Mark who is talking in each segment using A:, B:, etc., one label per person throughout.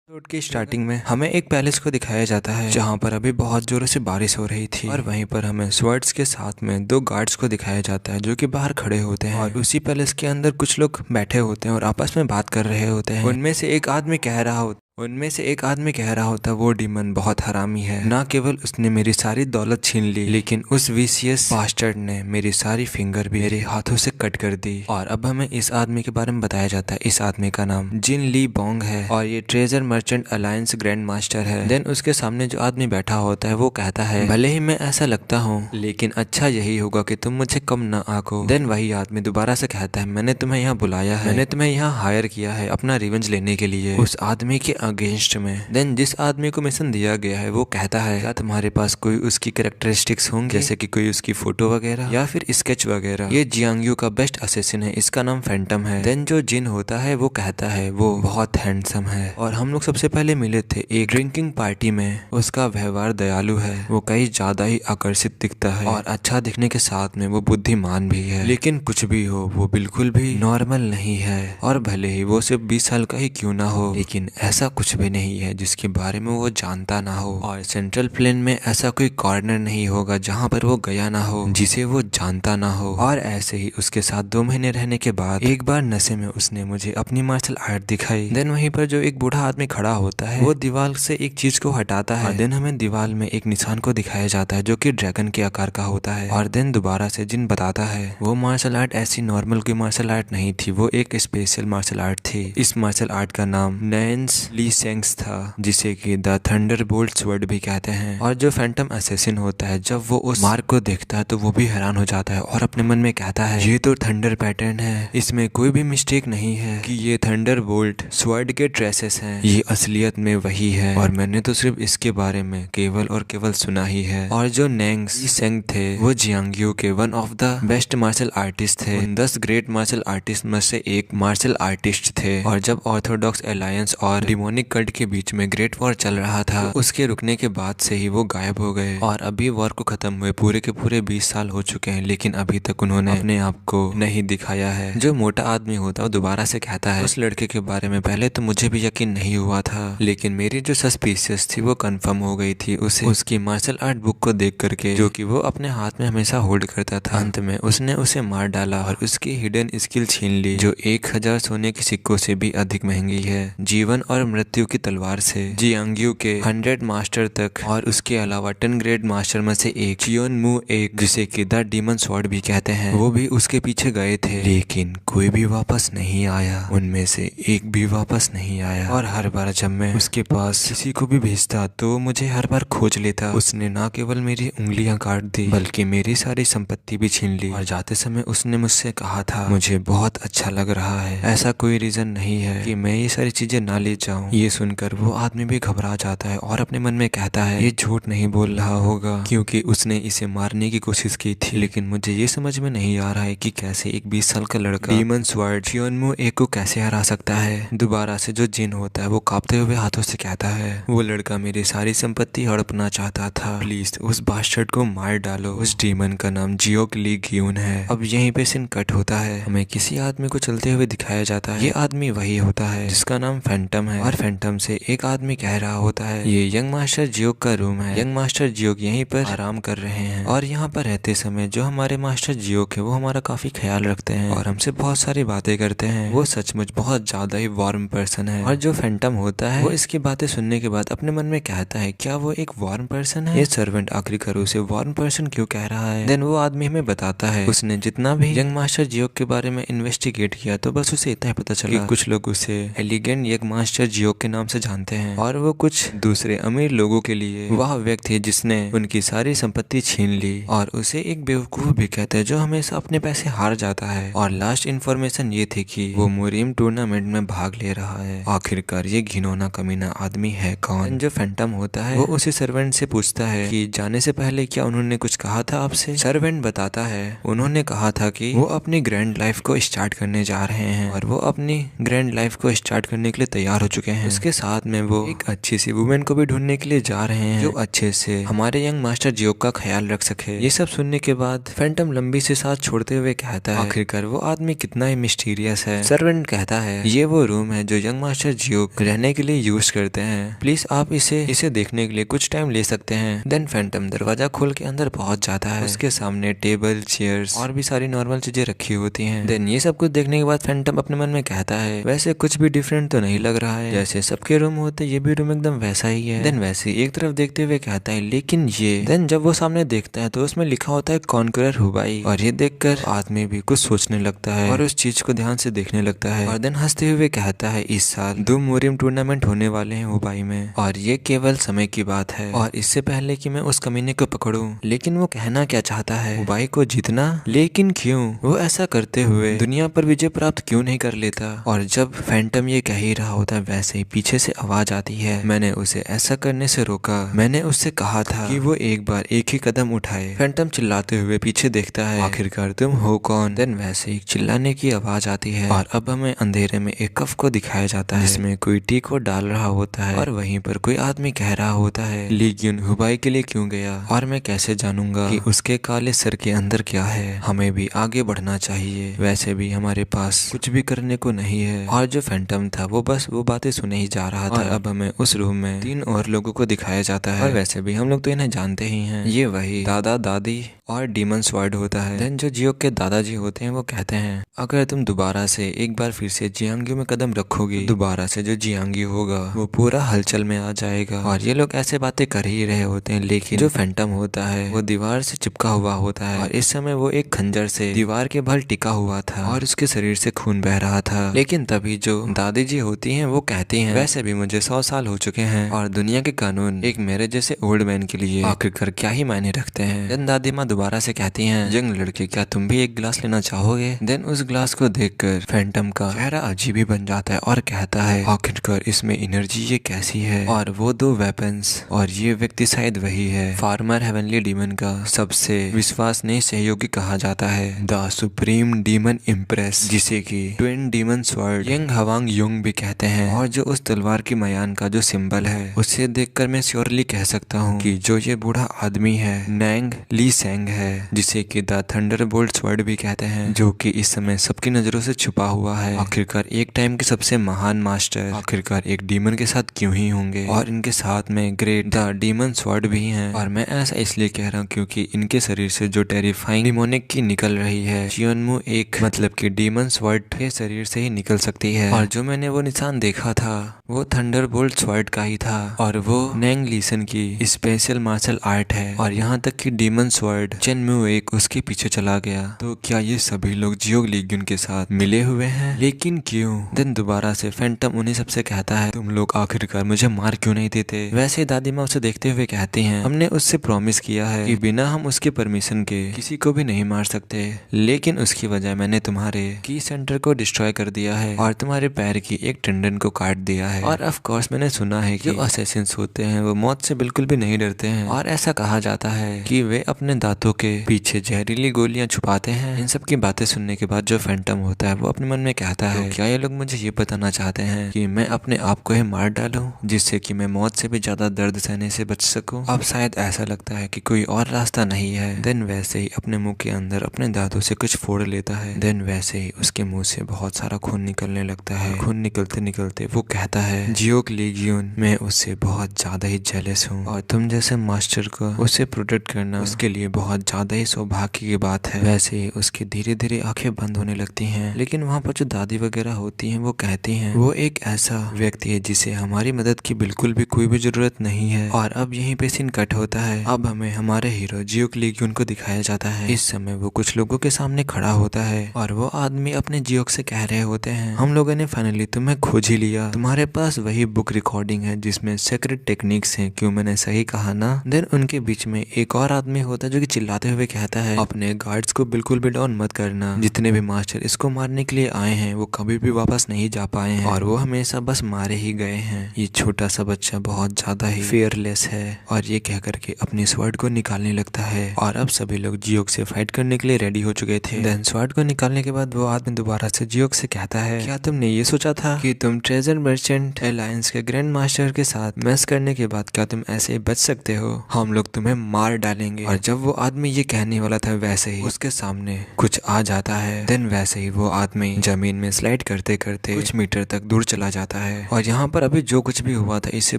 A: Episode की starting में हमें एक पैलेस को दिखाया जाता है जहां पर अभी बहुत जोरों से बारिश हो रही थी और वहीं पर हमें स्वर्ड्स के साथ में दो गार्ड्स को दिखाया जाता है जो कि बाहर खड़े होते हैं और उसी पैलेस के अंदर कुछ लोग बैठे होते हैं और आपस में बात कर रहे होते हैं। उनमें से एक आदमी कह रहा होता वो डीमन बहुत हरामी है, ना केवल उसने मेरी सारी दौलत छीन ली लेकिन उस विशियस बास्टर्ड ने मेरी सारी फिंगर भी मेरे हाथों से कट कर दी। और अब हमें इस आदमी के बारे में बताया जाता है। इस आदमी का नाम जिन ली बोंग है और ये treasure merchant alliance grand master है। देन उसके सामने जो आदमी बैठा होता है वो कहता है भले ही मैं ऐसा लगता हूँ लेकिन अच्छा यही होगा कि तुम मुझे कम ना आको। देन वही आदमी दोबारा से कहता है मैंने तुम्हें यहाँ बुलाया है, मैंने तुम्हें यहाँ हायर किया है अपना रिवेंज लेने के लिए उस आदमी के अगेंस्ट में। देन जिस आदमी को मिशन दिया गया है वो कहता है क्या तुम्हारे पास कोई उसकी कैरेक्टरिस्टिक्स होंगे, जैसे कि कोई उसकी फोटो वगैरह या फिर स्केच वगैरह। ये जियांगयू का बेस्ट असेसिन है, इसका नाम फैंटम है। देन जो जिन होता है वो कहता है वो बहुत हैंडसम है और हम लोग सबसे पहले मिले थे एक ड्रिंकिंग पार्टी में। उसका व्यवहार दयालु है, वो कहीं ज्यादा ही आकर्षित दिखता है और अच्छा दिखने के साथ में वो बुद्धिमान भी है। लेकिन कुछ भी हो वो बिल्कुल भी नॉर्मल नहीं है और भले ही वो सिर्फ 20 साल का ही क्यों ना हो लेकिन ऐसा कुछ भी नहीं है जिसके बारे में वो जानता ना हो और सेंट्रल प्लेन में ऐसा कोई कॉर्नर नहीं होगा जहाँ पर वो गया ना हो जिसे वो जानता ना हो। और ऐसे ही उसके साथ 2 महीने रहने के बाद एक बार नशे में उसने मुझे अपनी मार्शल आर्ट दिखाई। देन वहीं पर जो एक बूढ़ा आदमी खड़ा होता है वो दीवार से एक चीज को हटाता है। देन हमें दीवार में एक निशान को दिखाया जाता है जो कि ड्रैगन के आकार का होता है। और देन दोबारा से जिन बताता है वो मार्शल आर्ट ऐसी नॉर्मल की मार्शल आर्ट नहीं थी, वो एक स्पेशल मार्शल आर्ट थी। इस मार्शल आर्ट का नाम नैन्स ली सेंग्स था जिसे कि द थंडरबोल्ट स्वर्ड भी कहते हैं। और जो फैंटम असैसिन होता है जब वो उस मार्क को देखता है तो वो भी हैरान हो जाता है और अपने मन में कहता है ये तो थंडर पैटर्न है, इसमें कोई भी मिस्टेक नहीं है कि ये थंडरबोल्ट स्वर्ड के ट्रेसेस हैं, ये असलियत में वही है और मैंने तो सिर्फ इसके बारे में केवल और केवल सुना ही है। और जो नैंग्स ली सेंग थे वो जियांगयू के one of the best martial artist थे, 10 ग्रेट मार्शल आर्टिस्ट में से एक मार्शल आर्टिस्ट थे। और जब ऑर्थोडॉक्स अलायंस और डिमोनिक कल्ट के बीच में ग्रेट वॉर चल रहा था तो उसके रुकने के बाद से ही वो गायब हो गए और अभी वॉर को खत्म हुए पूरे के पूरे 20 साल हो चुके हैं लेकिन अभी तक उन्होंने अपने आप को नहीं दिखाया है। जो मोटा आदमी होता है वो दोबारा से कहता है उस लड़के के बारे में पहले तो मुझे भी यकीन नहीं हुआ था लेकिन मेरी जो सस्पिशियस थी वो कंफर्म हो गई थी उसे उसकी मार्शल आर्ट बुक को देख करके जो कि वो अपने हाथ में हमेशा होल्ड करता था। अंत में उसने उसे मार डाला और उसकी हिडन स्किल छीन ली जो 1000 सोने के सिक्कों से भी अधिक महंगी है, जीवन और मृत्यु की तलवार से। जियांगयू के 100 मास्टर तक और उसके अलावा 10 ग्रेड मास्टर में से एक चियोन मू एक जिसे कि द डीमन स्वॉर्ड भी कहते हैं वो भी उसके पीछे गए थे लेकिन कोई भी वापस नहीं आया, उनमें से एक भी वापस नहीं आया। और हर बार जब मैं उसके पास किसी को भी भेजता तो वो मुझे हर बार खोज लेता। उसने ना केवल मेरी उंगलियां काट दी बल्कि मेरी सारी संपत्ति भी छीन ली और जाते समय उसने मुझसे कहा था मुझे बहुत अच्छा लग रहा है, ऐसा कोई रीजन नहीं है कि मैं ये सारी चीजें ना ले जाऊं। ये सुनकर वो आदमी भी घबरा जाता है और अपने मन में कहता है ये झूठ नहीं बोल रहा होगा क्योंकि उसने इसे मारने की कोशिश की थी। लेकिन मुझे ये समझ में नहीं आ रहा है कि कैसे एक 20 साल का लड़का डीमन स्वॉर्ड चियोनमू एक को कैसे हरा सकता है। दोबारा से जो जिन होता है वो कांपते हुए हाथों से कहता है वो लड़का मेरी सारी संपत्ति हड़पना चाहता था, प्लीज उस बास्टर्ड को मार डालो। उस डीमन का नाम जियोक ली ग्यून है। अब यहीं पे सीन कट होता है, हमें किसी आदमी को चलते हुए दिखाया जाता है। ये आदमी वही होता है जिसका नाम फैंटम है और फैंटम से एक आदमी कह रहा होता है ये यंग मास्टर जियोक का रूम है, यंग मास्टर जियोक यहीं पर आराम कर रहे हैं और यहाँ पर रहते समय जो हमारे मास्टर जियोक है वो हमारा काफी ख्याल रखते हैं और हमसे बहुत सारी बातें करते हैं। वो सचमुच बहुत ज्यादा ही वार्म पर्सन है। और जो फैंटम होता है वो इसकी बातें सुनने के बाद अपने मन में कहता है क्या वो एक वार्म पर्सन है, ये सर्वेंट आखिरकार उसे वार्म पर्सन क्यों कह रहा है। देन वो आदमी हमें बताता है उसने जितना भी यंग मास्टर जियोक के बारे में इन्वेस्टिगेट किया तो बस उसे इतना ही पता चला कि कुछ लोग उसे एलिगेंट यंग मास्टर जियोक के नाम से जानते हैं और वो कुछ दूसरे अमीर लोगों के लिए वह व्यक्ति है जिसने उनकी सारी संपत्ति छीन ली और उसे एक बेवकूफ भी कहते हैं जो हमेशा अपने पैसे हार जाता है। और लास्ट इन्फॉर्मेशन ये थी कि वो मुरीम टूर्नामेंट में भाग ले रहा है। आखिरकार ये घिनौना कमीना आदमी है कौन। जो फैंटम होता है वो उसे सर्वेंट से पूछता है कि जाने से पहले क्या उन्होंने कुछ कहा था आपसे। सर्वेंट बताता है उन्होंने कहा था कि वो अपनी ग्रैंड लाइफ को स्टार्ट करने जा रहे हैं और वो अपनी ग्रैंड लाइफ को स्टार्ट करने के लिए तैयार हो चुके हैं। उसके साथ में वो एक अच्छी सी वुमेन को भी ढूंढने के लिए जा रहे हैं जो अच्छे से हमारे यंग मास्टर जियोक का ख्याल रख सके। ये सब सुनने के बाद फैंटम लंबी सी सांस छोड़ते हुए कहता है, आखिरकार वो आदमी कितना ही मिस्टीरियस है। सर्वेंट कहता है, ये वो रूम है जो यंग मास्टर जियोक रहने के लिए यूज करते हैं, प्लीज आप इसे देखने के लिए कुछ टाइम ले सकते हैं। देन फैंटम दरवाजा खोल के अंदर पहुंच जाता है। उसके सामने टेबल, चेयर्स और भी सारी नॉर्मल चीजें रखी होती हैं। देन ये सब कुछ देखने के बाद फैंटम अपने मन में कहता है, वैसे कुछ भी डिफरेंट तो नहीं लग रहा है, जैसे सबके रूम होते ये भी रूम एकदम वैसा ही है। देन वैसे एक तरफ देखते हुए कहता है, लेकिन ये। देन जब वो सामने देखता है तो उसमें लिखा होता है कॉन्करर हुबाई, और ये देखकर आदमी भी कुछ सोचने लगता है और उस चीज को ध्यान से देखने लगता है। और देन हंसते हुए कहता है, इस साल 2 मोरियम टूर्नामेंट होने वाले हैं हुबाई में, और ये केवल समय की बात है, और इससे पहले कि मैं उस कमीने को पकड़ूं। लेकिन वो कहना क्या चाहता है, हुबाई को जीतना, लेकिन क्यों? वो ऐसा करते हुए दुनिया पर विजय प्राप्त क्यों नहीं कर लेता? और जब फैंटम ये कह ही रहा होता है, वैसे ही पीछे से आवाज आती है, मैंने उसे ऐसा करने से रोका, मैंने उससे कहा था कि वो एक बार एक ही कदम उठाए। फैंटम चिल्लाते हुए पीछे देखता है, आखिरकार तुम हो कौन? देन वैसे ही चिल्लाने की आवाज आती है, और अब हमें अंधेरे में एक कप को दिखाया जाता है जिसमें कोई टी को डाल रहा होता है, और वहीं पर कोई आदमी कह रहा होता है, लीगियन हुबाई के लिए क्यों गया, और मैं कैसे जानूंगा कि उसके काले सर के अंदर क्या है? हमें भी आगे बढ़ना चाहिए, वैसे भी हमारे पास कुछ भी करने को नहीं है। और जो फैंटम था वो बस वो बातें सुने ही जा रहा था। और अब हमें उस रूम में 3 और लोगों को दिखाया जाता है, और वैसे भी हम लोग तो इन्हें जानते ही हैं, ये वही दादा, दादी और डीमन स्वॉर्ड होता है। देन जो जियोक के दादाजी होते हैं वो कहते हैं, अगर तुम दोबारा से एक बार फिर से जियांग्यू में कदम रखोगी, दोबारा से जो जियांग्यू होगा वो पूरा हलचल में आ जाएगा। और ये लोग ऐसे बातें कर ही रहे होते हैं, लेकिन जो फैंटम होता है वो दीवार से चिपका हुआ होता है, और इस समय वो एक खंजर से दीवार के बल टिका हुआ था और उसके शरीर से खून बह रहा था। लेकिन तभी जो दादी जी होती हैं वो कहती हैं, वैसे भी मुझे 100 साल हो चुके हैं, और दुनिया के कानून एक मेरे जैसे ओल्ड मैन के लिए आखिरकार क्या ही मायने रखते हैं। देन दादी माँ दोबारा से कहती हैं, यंग लड़के क्या तुम भी एक गिलास लेना चाहोगे? देन उस गिलास को देखकर फैंटम का चेहरा अजीब ही बन जाता है और कहता है, आखिरकार इसमें एनर्जी ये कैसी है? और वो 2 वेपन्स, और ये व्यक्ति शायद वही है फार्मर हेवनली डीमन का सबसे विश्वसनीय सहयोगी कहा जाता है, द सुप्रीम डीमन इम्प्रेस, जिसे की twin demon sword Yang Hwang Yung भी कहते हैं। और जो उस तलवार की मयान का जो सिंबल है, उसे देखकर मैं श्योरली कह सकता हूँ कि जो ये बूढ़ा आदमी है नैंग ली सेंग है, जिसे कि द थंडरबोल्ट स्वॉर्ड भी कहते हैं, जो कि इस समय सबकी नजरों से छुपा हुआ है। आखिरकार एक टाइम के सबसे महान मास्टर आखिरकार एक डीमन के साथ क्यों ही होंगे? और इनके साथ में ग्रेट द डीमन स्वॉर्ड भी हैं। और मैं ऐसा इसलिए कह रहा हूँ क्योंकि इनके शरीर से जो टेरिफाइंग डिमोनिक की निकल रही है, चियोनमू एक मतलब कि डीमन स्वॉर्ड के शरीर से ही निकल सकती है। और जो मैंने वो निशान देखा था वो थंडरबोल्ट स्वॉर्ड का ही था, और वो नैंग लीसन की स्पेशल मार्शल आर्ट है। और यहाँ तक कि डीमन स्वॉर्ड चेनम्यू एक उसके पीछे चला गया। तो क्या ये सभी लोग जियोक लीगियन के साथ मिले हुए हैं? लेकिन क्यों? देन दोबारा से फैंटम उन्हीं सबसे कहता है, तुम लोग आखिरकार मुझे मार क्यों नहीं देते? वैसे दादी माँ उसे देखते हुए कहती हैं, हमने उससे प्रॉमिस किया है कि बिना हम उसके परमिशन के किसी को भी नहीं मार सकते, लेकिन उसकी वजह मैंने तुम्हारे की सेंटर को डिस्ट्रॉय कर दिया है और तुम्हारे पैर की एक टेंडन को काट दिया है। और ऑफ कोर्स मैंने सुना है कि जो असैसिन्स होते हैं वो मौत से बिल्कुल भी नहीं डरते हैं, और ऐसा कहा जाता है कि वे अपने दांतों के पीछे जहरीली गोलियां छुपाते हैं। इन सब की बातें सुनने के बाद जो फैंटम होता है वो अपने मन में कहता है, क्या ये लोग मुझे ये बताना चाहते हैं कि मैं अपने आप को ही मार डालूं, जिससे कि मैं मौत से भी ज्यादा दर्द सहने से बच सकूं? अब शायद ऐसा लगता है कि कोई और रास्ता नहीं है। देन वैसे ही अपने मुंह के अंदर अपने दांतों से कुछ फोड़ लेता है। देन वैसे ही उसके मुंह से बहुत सारा खून निकलने लगता है। खून निकलते निकलते वो कहता है, जियोक लीगियन मैं उससे बहुत ज्यादा ही जेलस हूँ, और तुम जैसे मास्टर को उसे प्रोटेक्ट करना उसके लिए बहुत ज्यादा ही सौभाग्य की बात है। वैसे ही उसकी धीरे धीरे आंखें बंद होने लगती हैं। लेकिन वहाँ पर जो दादी वगैरह होती हैं वो कहती हैं, वो एक ऐसा व्यक्ति है जिसे हमारी मदद की बिल्कुल भी कोई भी जरूरत नहीं है। और अब यहीं पे सीन कट होता है। अब हमें हमारे हीरो जियोक लीगियन को दिखाया जाता है। इस समय वो कुछ लोगों के सामने खड़ा होता है, और वो आदमी अपने जियोक से कह रहे होते हैं, हम लोगों ने फाइनली तुम्हें खोज ही लिया, तुम्हारे पास वही बुक रिकॉर्डिंग है जिसमें सीक्रेट टेक्निक्स हैं, क्यों मैंने सही कहा ना? देन उनके बीच में एक और आदमी होता है जो कि चिल्लाते हुए कहता है, अपने गार्ड्स को बिल्कुल भी डाउन मत करना, जितने भी मास्टर इसको मारने के लिए आए हैं वो कभी भी वापस नहीं जा पाए हैं, और वो हमेशा बस मारे ही गए हैं। ये छोटा सा बच्चा बहुत ज्यादा ही फियरलेस है। और ये कह करके अपनी स्वॉर्ड को निकालने लगता है, और अब सभी लोग जियोक से फाइट करने के लिए रेडी हो चुके थे। देन स्वॉर्ड को निकालने के बाद वो आदमी दोबारा से जियोक से कहता है, क्या तुमने ये सोचा था कि तुम ट्रेजर मर्चेंट अलायंस के ग्रैंड मास्टर के साथ मैस करने के बाद क्या तुम ऐसे ही बच सकते हो? हम लोग तुम्हें मार डालेंगे। और जब वो आदमी ये कहने वाला था वैसे ही उसके सामने कुछ आ जाता है। देन वैसे ही वो आदमी जमीन में स्लाइड करते करते कुछ मीटर तक दूर चला जाता है। और यहाँ पर अभी जो कुछ भी हुआ था इससे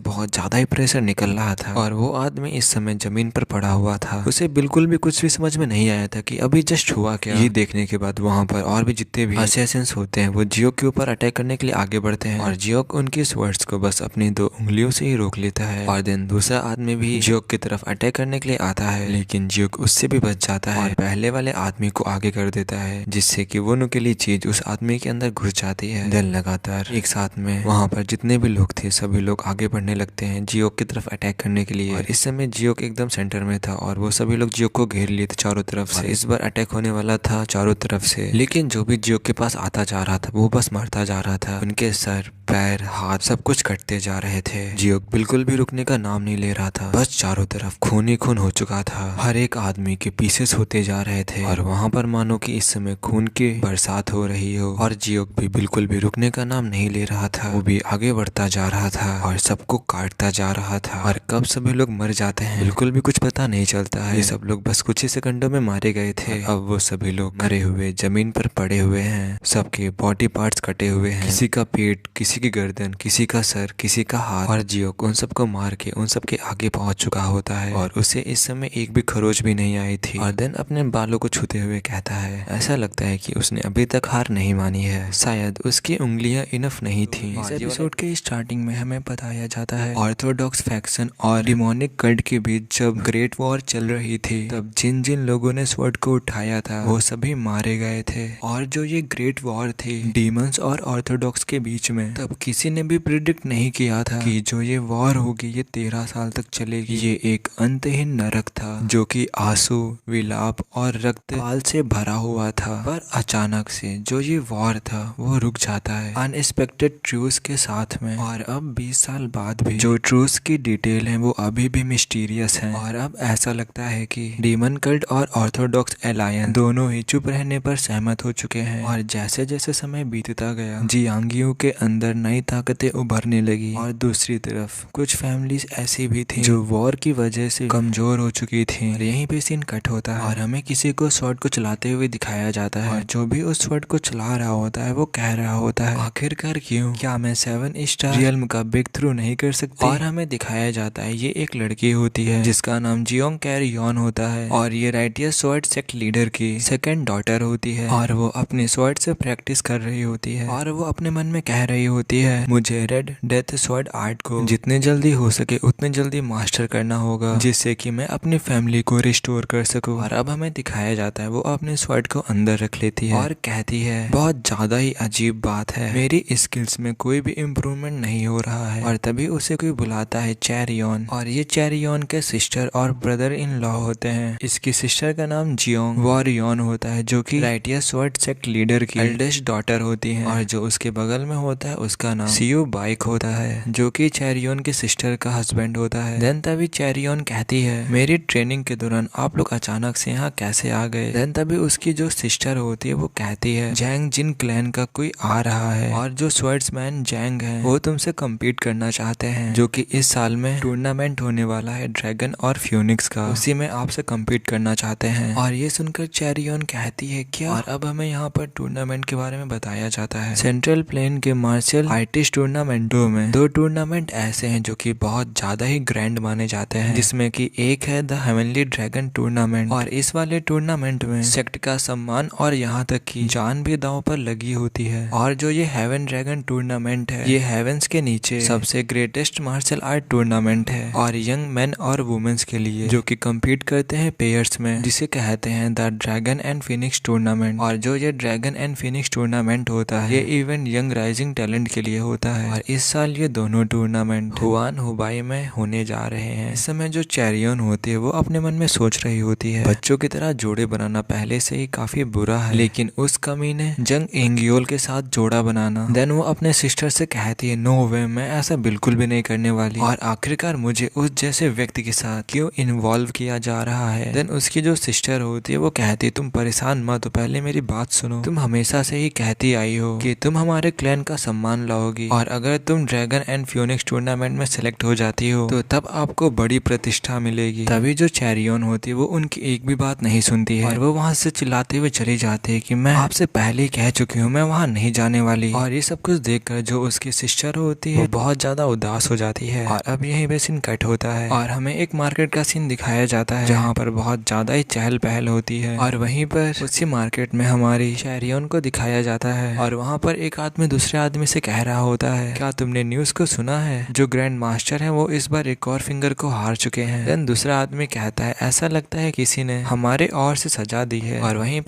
A: बहुत ज्यादा ही प्रेशर निकल रहा था और वो आदमी इस समय जमीन पर पड़ा हुआ था। उसे बिल्कुल भी कुछ भी समझ में नहीं आया था कि अभी जस्ट हुआ क्या। ये देखने के बाद वहाँ पर और भी जितने भी असैसिन्स होते हैं वो जियोक के ऊपर अटैक करने के लिए आगे बढ़ते हैं और जियोक उनकी स्वर्ड्स को बस अपनी 2 उंगलियों से ही रोक लेता है। और देन दूसरा आदमी भी जियोक की तरफ अटैक करने के लिए आता है, लेकिन जियोक उससे भी बच जाता है और पहले वाले आदमी को आगे कर देता है, जिससे कि वो नुकीली चीज उस आदमी के अंदर घुस जाती है। देन लगातार एक साथ में वहाँ पर जितने भी लोग थे सभी लोग आगे बढ़ने लगते हैं जियोक की तरफ अटैक करने के लिए। और इस समय जियोक एकदम सेंटर में था और वो सभी लोग जियोक को घेर लिए थे चारों तरफ से। इस बार अटैक होने वाला था चारों तरफ से, लेकिन जो भी जियोक के पास आता जा रहा था वो बस मरता जा रहा था। उनके सर पैर हाथ सब कुछ कटते जा रहे थे। जियोक बिल्कुल भी रुकने का नाम नहीं ले रहा था, बस चारों तरफ खून ही खून हो चुका था। हर एक आदमी के पीसेस होते जा रहे थे और वहाँ पर मानो कि इस समय खून की बरसात हो रही हो। और जियोक भी बिल्कुल भी रुकने का नाम नहीं ले रहा था, वो भी आगे बढ़ता जा रहा था और सबको काटता जा रहा था। और कब सभी लोग मर जाते हैं बिल्कुल भी कुछ पता नहीं चलता है। ये सब लोग बस कुछ ही सेकंडों में मारे गए थे। अब वो सभी लोग मरे हुए जमीन पर पड़े हुए हैं, सबके बॉडी पार्ट्स कटे हुए हैं, किसी का पेट, किसी की गर्दन, किसी का सर, किसी का हाथ। और जियोक उन सबको मार के उन सबके आगे पहुंच चुका होता है और उसे इस समय एक भी खरोच भी नहीं आई थी। और देन अपने बालों को छूते हुए कहता है ऐसा लगता है कि उसने अभी तक हार नहीं मानी है, शायद उसकी उंगलियां इनफ नहीं थी। इस एपिसोड के स्टार्टिंग में हमें बताया जाता है ऑर्थोडॉक्स फैक्शन और डिमोनिक कल्ट के बीच जब ग्रेट वॉर चल रही थी तब जिन जिन लोगों ने स्वॉर्ड को उठाया था वो सभी मारे गए थे। और जो ये ग्रेट वॉर थी डीमंस और ऑर्थोडॉक्स के बीच में, तब किसी ने भी प्रिडिक्ट नहीं किया था कि जो ये वॉर होगी ये 13 साल तक चलेगी। ये एक अंतहीन नरक था जो कि आंसू, विलाप और रक्तपाल से भरा हुआ था। पर अचानक से जो ये वॉर था वो रुक जाता है अनएक्सपेक्टेड ट्रूस के साथ में। और अब 20 साल बाद भी जो ट्रूस की डिटेल है वो अभी भी मिस्टीरियस है। और अब ऐसा लगता है कि डीमन कल्ट और ऑर्थोडॉक्स अलायंस दोनों ही चुप रहने पर सहमत हो चुके हैं। और जैसे जैसे समय बीतता गया जियांगियों के अंदर नई ताकतें उभरने लगी और दूसरी तरफ कुछ फैमिलीज ऐसी भी थी जो वॉर की वजह से कमजोर हो चुकी थी। और यहीं पे सीन कट होता है और हमें किसी को स्वॉर्ड को चलाते हुए दिखाया जाता है और जो भी उस स्वॉर्ड को चला रहा होता है वो कह रहा होता है आखिरकार क्यों, क्या मैं 7 स्टार रियल्म का ब्रेक थ्रू नहीं कर सकती। और हमें दिखाया जाता है ये एक लड़की होती है जिसका नाम जियोंग कैरियन होता है और ये राइटियस स्वॉर्ड सेक्ट लीडर की सेकंड डॉटर होती है। और वो अपने स्वॉर्ड से प्रैक्टिस कर रही होती है और वो अपने मन में कह रही होती है मुझे रेड डेथ स्वॉर्ड आर्ट को जितने जल्दी हो सके उतने जल्दी मास्टर करना होगा जिससे कि मैं अपनी फैमिली को रिस्टोर कर सकूं। और अब हमें दिखाया जाता है वो अपने स्वॉर्ड को अंदर रख लेती है और कहती है बहुत ज्यादा ही अजीब बात है, मेरी स्किल्स में कोई भी इम्प्रूवमेंट नहीं हो रहा है। और तभी उसे कोई बुलाता है चैरियन और ये चैरियन के सिस्टर और ब्रदर इन लॉ होते हैं। इसकी सिस्टर का नाम जियोंग वॉरियन होता है जो कि राइटियस स्वॉर्ड सेक्ट लीडर की एल्डेस्ट डॉटर होती है। और जो उसके बगल में होता है उसका नाम सीयू बाइक होता है जो कि चैरियन की सिस्टर का हस्बैंड होता है। देन तभी चैरियन कहती है मेरी ट्रेनिंग के दौरान आप लोग अचानक से यहाँ कैसे आ गए। देन तभी उसकी जो सिस्टर होती है वो कहती है जैंग जिन क्लैन का कोई आ रहा है और जो स्वर्ड्समैन जैंग है वो तुमसे कम्पीट करना चाहते हैं जो कि इस साल में टूर्नामेंट होने वाला है ड्रैगन और फ्यूनिक्स का, उसी में आपसे कम्पीट करना चाहते हैं। और ये सुनकर चैरियन कहती है क्या। और अब हमें यहाँ पर टूर्नामेंट के बारे में बताया जाता है। सेंट्रल प्लेन के मार्शल आर्टिस्ट टूर्नामेंटों में 2 टूर्नामेंट ऐसे हैं जो कि बहुत ज्यादा ही ग्रैंड माने जाते हैं, जिसमें कि एक है द हेवनली ड्रैगन टूर्नामेंट। और इस वाले टूर्नामेंट में सेक्ट का सम्मान और यहाँ तक कि जान भी दांव पर लगी होती है। और जो ये हेवन ड्रैगन टूर्नामेंट है ये हेवंस के नीचे सबसे ग्रेटेस्ट मार्शल आर्ट टूर्नामेंट है और यंग मेन और वुमेन्स के लिए जो कि कम्पीट करते हैं पेयर्स में, जिसे कहते हैं the dragon and Phoenix tournament. और जो ये ड्रैगन एंड फिनिक्स टूर्नामेंट होता है ये इवेंट यंग राइजिंग टैलेंट के लिए होता है। और इस साल ये दोनों टूर्नामेंट हुआन हुबाई में होने जा रहे हैं। इस समय जो चैरियन होती है वो अपने मन में सोच रही होती है बच्चों की तरह जोड़े बनाना पहले से ही काफी बुरा है, लेकिन उस कमी ने जंग एंगियोल के साथ जोड़ा बनाना। देन वो अपने सिस्टर से कहती है नो वे, मैं ऐसा बिल्कुल भी नहीं करने वाली और आखिरकार मुझे उस जैसे व्यक्ति के साथ क्यों इन्वॉल्व किया जा रहा है। देन उसकी जो सिस्टर होती है वो कहती है तुम परेशान मत हो, पहले मेरी बात सुनो। तुम हमेशा से ही कहती आई हो कि तुम हमारे क्लैन का सम्मान लाओगी और अगर तुम ड्रैगन एंड फ्यूनिक्स टूर्नामेंट में सेलेक्ट हो जाती हो तो तब आपको बड़ी प्रतिष्ठा मिलेगी। तभी जो चैरियन होती है वो उनकी एक भी बात नहीं सुनती है और वो वहाँ से चिल्लाते हुए चली जाती है कि मैं आपसे पहले ही कह चुकी हूँ, मैं वहाँ नहीं जाने वाली। और ये सब कुछ देखकर जो उसकी सिस्टर होती है वो बहुत ज्यादा उदास हो जाती है। और अब यहीं पे सीन कट होता है और हमें एक मार्केट का सीन दिखाया जाता है जहाँ पर बहुत ज्यादा ही चहल पहल होती है। और वहीं पर उसी मार्केट में हमारी चैरियन को दिखाया जाता है और वहाँ पर एक आदमी दूसरे आदमी से कह रहा होता है, क्या तुमने न्यूज को सुना है, जो ग्रैंड मास्टर है वो इस बार एक और फिंगर को हार चुके हैं। देन दूसरा आदमी कहता है, ऐसा लगता है किसी ने हमारे और से सजा दी है। और वहीं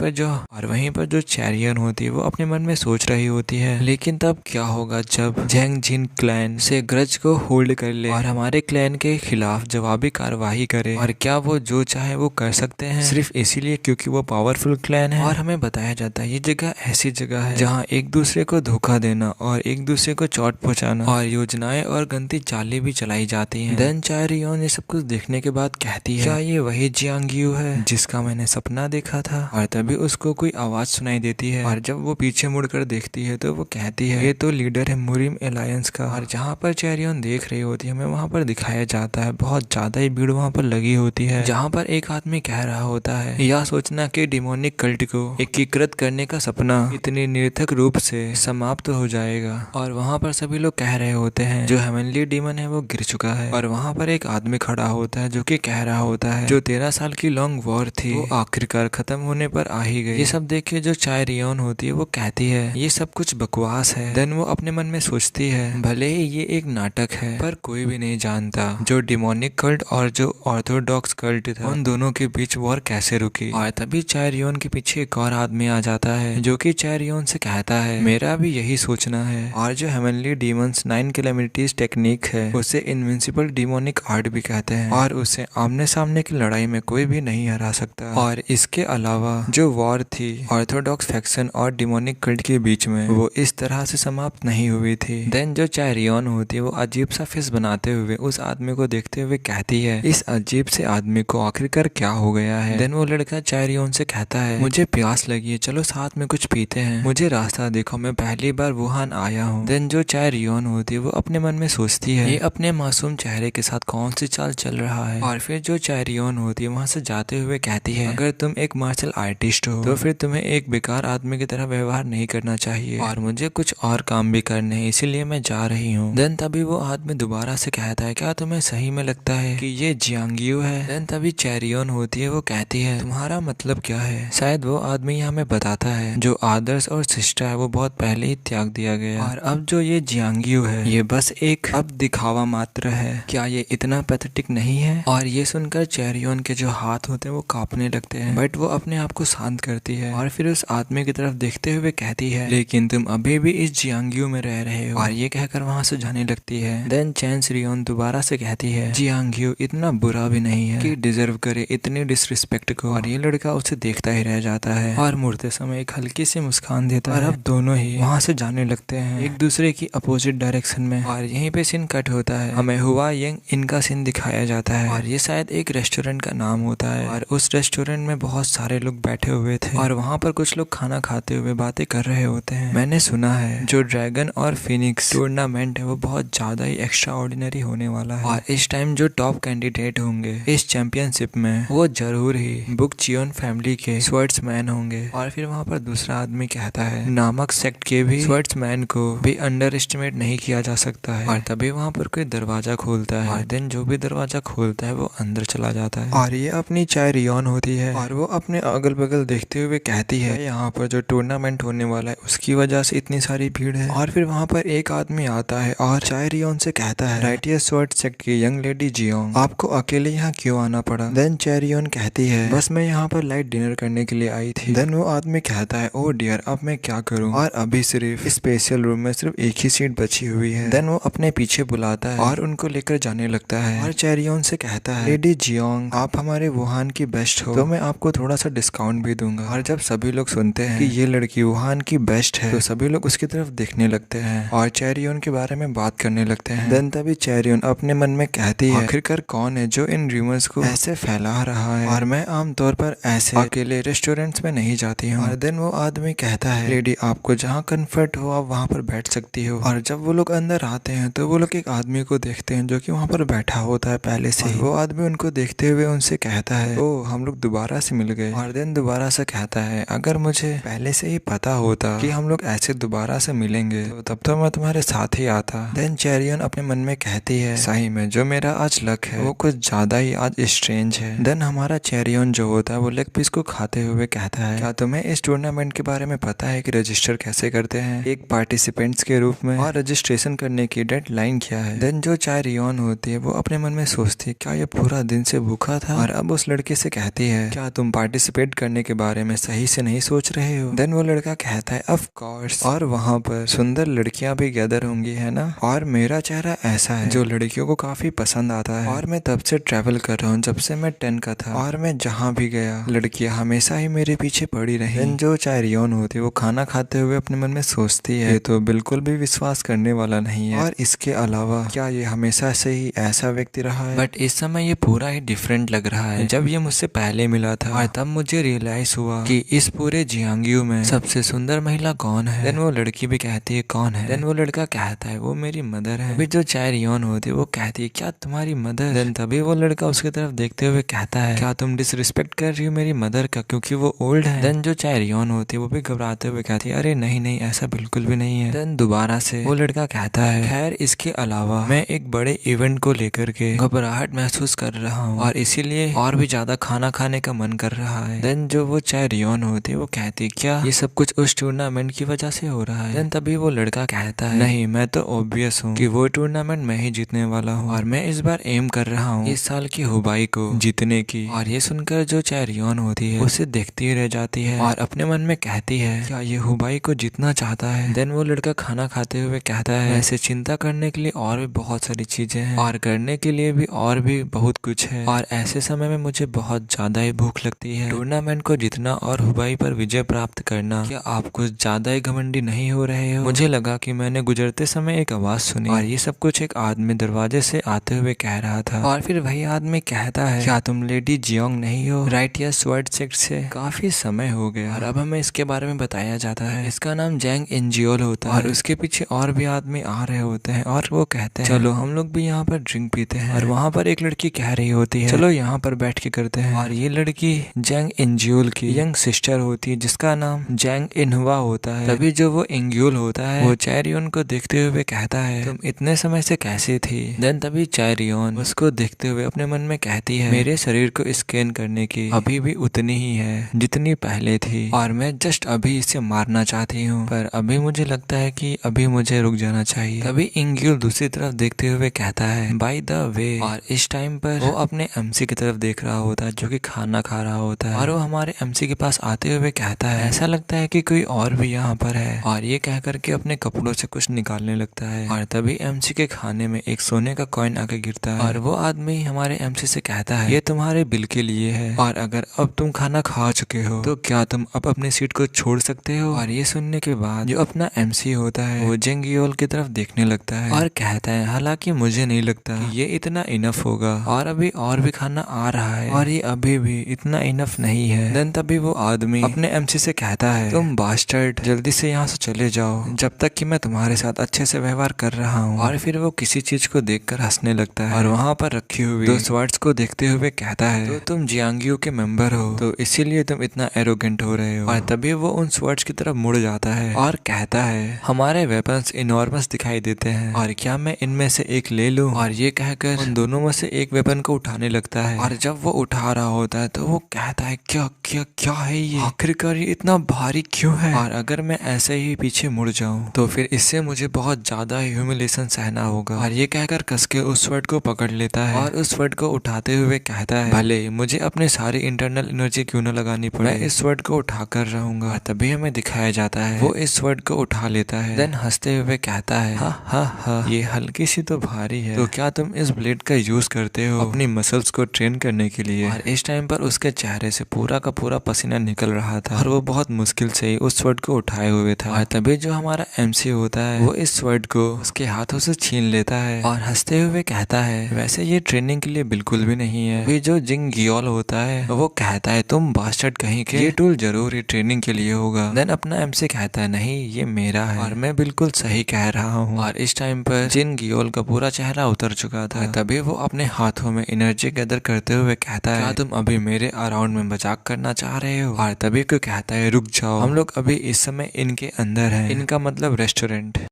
A: पर जो चैरियन होती है वो अपने मन में सोच रही होती है, लेकिन तब क्या होगा जब जेंग जिन क्लैन से ग्रज को होल्ड कर ले और हमारे क्लैन के खिलाफ जवाबी कार्रवाई करे। और क्या वो जो चाहे वो कर सकते हैं सिर्फ इसीलिए क्योंकि वो पावरफुल क्लैन है। और हमें बताया जाता है ये जगह ऐसी जगह है जहाँ एक दूसरे को धोखा देना और एक दूसरे को चोट पहुंचाना और योजनाएं और गंदी चालें भी चलाई जाती हैं। देन चैरियन ये सब कुछ देखने के बाद कहती है, क्या ये वही जियांग यू है जिसका मैंने सपना देखा था। और तभी उसको कोई आवाज सुनाई देती है और जब वो पीछे मुड़कर देखती है तो वो कहती है, ये तो लीडर है मुरिम एलायंस का। और जहाँ पर चैरियन देख रही होती है हमें वहाँ पर दिखाया जाता है बहुत ज्यादा ही भीड़ वहाँ पर लगी होती है, जहाँ पर एक आदमी कह रहा होता है, यह सोचना कि डिमोनिक कल्ट को एकीकृत करने का सपना इतनी निरर्थक रूप से समाप्त हो जाएगा। और वहाँ पर सभी लोग कह रहे होते हैं जो हेवनली डीमन है वो गिर चुका है। और वहाँ पर एक आदमी खड़ा होता है जो कि कह रहा होता है, जो 13 साल की लॉन्ग वॉर थी वो आखिरकार खत्म होने पर आ ही गई। ये सब देख के जो चैरियन होती है वो कहती है ये सब कुछ बकवास है। देन वो अपने मन में सोचती है, भले ही ये एक नाटक है पर कोई भी नहीं जानता जो डिमोनिक कल्ट और जो ऑर्थोडॉक्स कल्ट था उन दोनों के बीच वॉर कैसे रुकी। और तभी चैरियन के पीछे एक और आदमी आ जाता है जो कि चैरियन से कहता है, मेरा भी यही सोचना है। और जो हेवनली डीमंस 9 कैलेमिटीज टेक्निक है उसे इनविंसिबल डिमोनिक आर्ट भी कहते हैं और उसे आमने सामने की लड़ाई में कोई भी नहीं हरा सकता। और इसके अलावा जो वॉर थी ऑर्थोडॉक्स फैक्शन और डिमोनिक कल्ट के बीच में वो इस तरह से समाप्त नहीं हुई थी। देन जो चैरियन होती है वो अजीब सा फेस बनाते हुए उस आदमी को देखते हुए कहती है, इस अजीब से आदमी को आखिरकार क्या हो गया है। देन वो लड़का चैरियन से कहता है, मुझे प्यास लगी है, चलो साथ में कुछ पीते हैं, मुझे रास्ता देखो, मैं पहली बार वुहान आया हूँ। देन जो चैरियन होती है वो अपने मन में सोचती है, ये अपने मासूम चेहरे के साथ कौन सी चाल चल रहा है। और फिर जो चैरियन होती है वहां से जाते हुए कहती है, अगर तुम एक मार्शल आर्टिस्ट हो तो फिर तुम्हें एक बेकार आदमी की तरह व्यवहार नहीं करना चाहिए और मुझे कुछ और काम भी करने हैं इसलिए मैं जा रही हूँ। देन तभी वो आदमी दोबारा से कहता है, क्या तुम्हें सही में लगता है कि ये जियांग यू है। देन तभी चैरियन होती है वो कहती है, तुम्हारा मतलब क्या है। शायद वो आदमी हमें बताता है जो आदर्श और शिष्टा है वो बहुत पहले ही त्याग दिया गया और अब जो ये जियांग यू है ये बस एक अब दिखावा मात्र है। क्या ये इतना पैथेटिक नहीं है। और ये सुनकर चैरियन के जो हाथ होते हैं वो कांपने लगते हैं बट वो अपने आप को शांत करती है और फिर उस आदमी की तरफ देखते हुए कहती है, लेकिन तुम अभी भी इस जियांग यू में रह रहे हो। और ये कहकर वहां से जाने लगती है। देन चैन श्रियोन दोबारा से कहती है, जियांग यू इतना बुरा भी नहीं है कि डिजर्व करे इतनी डिसरिस्पेक्ट को। और ये लड़का उसे देखता ही रह जाता है और मुड़ते समय एक हल्की सी मुस्कान देता है और अब दोनों ही वहां से जाने लगते हैं एक दूसरे की अपोजिट डायरेक्शन में। और यहीं पे सीन कट होता है, हमें हुआ यंग इनका सीन दिखाया जाता है और ये शायद एक रेस्टोरेंट का नाम होता है और उस रेस्टोरेंट में बहुत सारे लोग बैठे हुए थे और वहाँ पर कुछ लोग खाना खाते हुए बातें कर रहे होते हैं। मैंने सुना है जो ड्रैगन और फिनिक्स टूर्नामेंट है वो बहुत ज्यादा ही एक्स्ट्रा ऑर्डिनरी होने वाला है और इस टाइम जो टॉप कैंडिडेट होंगे इस चैंपियनशिप में वो जरूर ही बुक चियोन फैमिली के स्वर्ड्समैन होंगे। और फिर वहाँ पर दूसरा आदमी कहता है, नामक सेक्ट के भी स्वर्ड्समैन को भी अंडर एस्टिमेट नहीं किया जा सकता है। और तभी वहाँ पर कोई दरवाजा खोलता है और देन जो भी दरवाजा खोलता है वो अंदर चला जाता है और ये अपनी चैरियन होती है और वो अपने अगल बगल देखते हुए कहती है, यहाँ पर जो टूर्नामेंट होने वाला है उसकी वजह से इतनी सारी भीड़ है। और फिर वहाँ पर एक आदमी आता है और चैरियन से कहता है, राइटियर स्वर्ड सेक्ट की यंग लेडी जियोंग, आपको अकेले यहाँ क्यों आना पड़ा। देन चैरियन कहती है, बस मैं यहाँ पर लाइट डिनर करने के लिए आई थी। देन वो आदमी कहता है, ओ डियर अब मैं क्या करूँ, और अभी सिर्फ स्पेशल रूम में सिर्फ एक ही सीट बची हुई है। देन वो अपने पीछे बुलाता है और उनको लेकर जाने लगता है और चैरियन से कहता है, लेडी जियोंग आप हमारे वुहान की बेस्ट हो तो मैं आपको थोड़ा सा डिस्काउंट भी दूंगा। और जब सभी लोग सुनते हैं कि ये लड़की वुहान की बेस्ट है तो सभी लोग उसकी तरफ देखने लगते हैं और चैरियन के बारे में बात करने लगते हैं। देन तभी चैरियन अपने मन में कहती है, आखिरकार कौन है जो इन रूमर्स को ऐसे फैला रहा है और मैं आमतौर पर ऐसे अकेले रेस्टोरेंट्स में नहीं जाती हूँ। और देन वो आदमी कहता है, लेडी आपको जहाँ कंफर्ट हो आप वहाँ पर बैठ सकती हो। और जब वो लोग अंदर आते हैं तो वो लोग एक आदमी को देखते हैं जो कि वहाँ पर बैठा होता है पहले से ही। वो आदमी उनको देखते हुए उनसे कहता है, ओ हम लोग दोबारा से मिल गए। और देन दोबारा से कहता है, अगर मुझे पहले से ही पता होता कि हम लोग ऐसे दोबारा से मिलेंगे तो तब तो मैं तुम्हारे साथ ही आता। देन चेरियन अपने मन में कहती है, सही में जो मेरा आज लक है वो कुछ ज्यादा ही आज स्ट्रेंज है। देन हमारा चेरियन जो होता है वो लेग पीस को खाते हुए कहता है, क्या तुम्हें इस टूर्नामेंट के बारे में पता है कि रजिस्टर कैसे करते हैं एक पार्टिसिपेंट्स के रूप में, और रजिस्ट्रेशन करने की डेडलाइन क्या है। देन जो चेरियन होती है वो अपने मन में सोचती है, क्या ये पूरा दिन से भूखा था। और अब उस लड़के से कहती है, क्या तुम पार्टिसिपेट करने के बारे में सही से नहीं सोच रहे हो। देन वो लड़का कहता है, ऑफ कोर्स, और वहाँ पर सुंदर लड़कियां भी गैदर होंगी है ना। और मेरा चेहरा ऐसा है जो लड़कियों को काफी पसंद आता है, और मैं तब से ट्रैवल कर रहा हूँ जब से मैं 10 का था, और मैं जहाँ भी गया लड़कियां हमेशा ही मेरे पीछे पड़ी रही। देन जो चेरियन होती है वो खाना खाते हुए अपने मन में सोचती है, ये तो बिल्कुल भी विश्वास करने वाला नहीं है, और इसके अलावा क्या ये हमेशा से ही ऐसा व्यक्ति रहा है। बट इस समय ये पूरा ही डिफरेंट लग रहा है। जब ये मुझसे पहले मिला था और तब मुझे रियलाइज हुआ कि इस पूरे जियांग्यू में सबसे सुंदर महिला कौन है। देन वो लड़की भी कहती है, कौन है। देन वो लड़का कहता है, वो मेरी मदर है। अभी जो चेरियन होती है वो कहती है, क्या तुम्हारी मदर। देन तभी वो लड़का उसकी तरफ देखते हुए कहता है, क्या तुम डिसरिस्पेक्ट कर रही हो मेरी मदर का क्योंकि वो ओल्ड है। देन जो चेरियन होती है वो भी घबराते हुए कहती है, अरे नहीं नहीं ऐसा बिल्कुल भी नहीं है। देन दोबारा से वो लड़का कहता है, खैर इसके अलावा मैं एक बड़े इवेंट को लेकर के घबराहट महसूस कर रहा हूँ और इसीलिए और भी ज्यादा खाना खाने का मन कर रहा है। देन जो वो चेरियन होती है वो कहती है, क्या ये सब कुछ उस टूर्नामेंट की वजह से हो रहा है। देन तभी वो लड़का कहता है, नहीं मैं तो ऑब्वियस हूँ कि वो टूर्नामेंट मैं ही जीतने वाला हूँ और मैं इस बार एम कर रहा हूँ इस साल की हुबाई को जीतने की। और ये सुनकर जो चेरियन होती है उसे देखती रह जाती है और अपने मन में कहती है, क्या ये हुबाई को जीतना चाहता है। देन वो लड़का खाना खाते हुए कहता है, वैसे चिंता करने के लिए और भी बहुत सारी चीजें हैं और करने के लिए भी और भी बहुत कुछ है, और ऐसे समय में मुझे बहुत ज्यादा ही भूख लगती है। टूर्नामेंट को जीतना और हुबाई पर विजय प्राप्त करना, क्या आप कुछ ज्यादा ही घमंडी नहीं हो रहे हो। मुझे लगा कि मैंने गुजरते समय एक आवाज सुनी और ये सब कुछ एक आदमी दरवाजे से आते हुए कह रहा था, और फिर वही आदमी कहता है, क्या तुम लेडी जियोंग नहीं हो, राइट या स्वर्ड सेक्ट से काफी समय हो गया। और अब हमें इसके बारे में बताया जाता है, इसका नाम जैंग इंजियोल होता है और उसके पीछे और भी आदमी आ रहे होते हैं और वो कहते हैं, चलो हम लोग भी यहाँ पर ड्रिंक पीते हैं। और वहाँ पर एक लड़की कह रही होती है, चलो यहाँ पर बैठ के करते हैं। और ये लड़की जैंग इंजियोल की यंग सिस्टर होती है जिसका नाम जैंग इनहुआ होता है। तभी जो वो इंग्यूल होता है वो चेरियन को देखते हुए कहता है, तुम इतने समय से कैसे थी। देन तभी चेरियन उसको देखते हुए अपने मन में कहती है, मेरे शरीर को स्कैन करने की अभी भी उतनी ही है जितनी पहले थी और मैं जस्ट अभी इसे मारना चाहती हूँ, पर अभी मुझे लगता है कि अभी मुझे रुक जाना चाहिए। तभी इंग्यूल दूसरी तरफ देखते हुए कहता है, बाय द वे। और इस टाइम पर वो अपने एमसी की तरफ देख रहा होता है जो कि खाना खा रहा होता है, और वो हमारे एमसी के पास आते हुए कहता है, ऐसा लगता है कि कोई और भी यहाँ पर है। और ये कह करके अपने कपड़ों से कुछ निकालने लगता है और तभी एमसी के खाने में एक सोने का कॉइन आके गिरता है और वो आदमी हमारे एमसी से कहता है, ये तुम्हारे बिल के लिए है और अगर अब तुम खाना खा चुके हो तो क्या तुम अब अपनी सीट को छोड़ सकते हो। और ये सुनने के बाद जो अपना एमसी होता है वो जेंगियोल की तरफ देखने लगता है और कहता है, हालांकि मुझे नहीं लगता कि ये इतना इनफ होगा और अभी और भी खाना आ रहा है और ये अभी भी इतना इनफ नहीं है। देन तभी वो आदमी अपने एमसी से कहता है, तुम बास्टर्ड जल्दी से यहाँ से चले जाओ जब तक कि मैं तुम्हारे साथ अच्छे से व्यवहार कर रहा हूँ। और फिर वो किसी चीज को देखकर हंसने लगता है और वहाँ पर रखी हुई दो स्वर्ड्स को देखते हुए कहता है, तो तुम जियांग्यू के मेंबर हो तो इसीलिए तुम इतना एरोगेंट हो रहे हो। और तभी वो उन स्वर्ड्स की तरफ मुड़ जाता है और कहता है, हमारे वेपन्स इनॉर्मस दिखाई देते हैं और क्या मैं इनमें से एक ले लूं। और ये कहकर उन दोनों में से एक वेपन को उठाने लगता है और जब वो उठा रहा होता है तो वो कहता है, क्या क्या क्या है ये, आखिरकार ये इतना भारी क्यों है और अगर मैं ऐसे ही पीछे मुड़ जाऊं तो फिर इससे मुझे बहुत ज्यादा ह्यूमिलेशन सहना होगा। और ये कहकर कसके उस स्वर्ड को पकड़ लेता है और उस स्वर्ड को उठाते हुए कहता है, भले मुझे अपनी सारी इंटरनल एनर्जी क्यों न लगानी पड़े, मैं इस स्वर्ड को उठा कर रहूंगा। तभी हमें दिखाया जाता है वो इस स्वर्ड को उठा लेता है। देन हंसते हुए कहता है, हा हा हा, ये हल्की सी तो भारी है, तो क्या तुम इस ब्लेड का यूज करते हो अपनी मसल्स को ट्रेन करने के लिए। और इस टाइम पर उसके चेहरे से पूरा का पूरा पसीना निकल रहा था और वो बहुत मुश्किल से ही उस स्वर्ड को उठाए हुए था। और तभी जो हमारा एमसी होता है वो इस स्वर्ड को उसके हाथों से छीन लेता है और हंसते हुए कहता है, वैसे ये ट्रेनिंग के लिए बिल्कुल भी नहीं है। अभी जो जिंगियोल होता है वो कहता है, तुम बास्टर्ड कहीं के, ये टूल जरूर ही ट्रेनिंग के लिए होगा। देन अपना एमसी कहता है, नहीं ये मेरा है और मैं बिल्कुल सही कह रहा हूँ। और इस टाइम पर जिन गियोल का पूरा चेहरा उतर चुका था, तभी वो अपने हाथों में एनर्जी गैदर करते हुए कहता है, क्या तुम अभी मेरे अराउंड में मजाक करना चाह रहे हो? और तभी कोई कहता है, रुक जाओ, हम लोग अभी इस समय इनके अंदर हैं, इनका मतलब रेस्टोरेंट।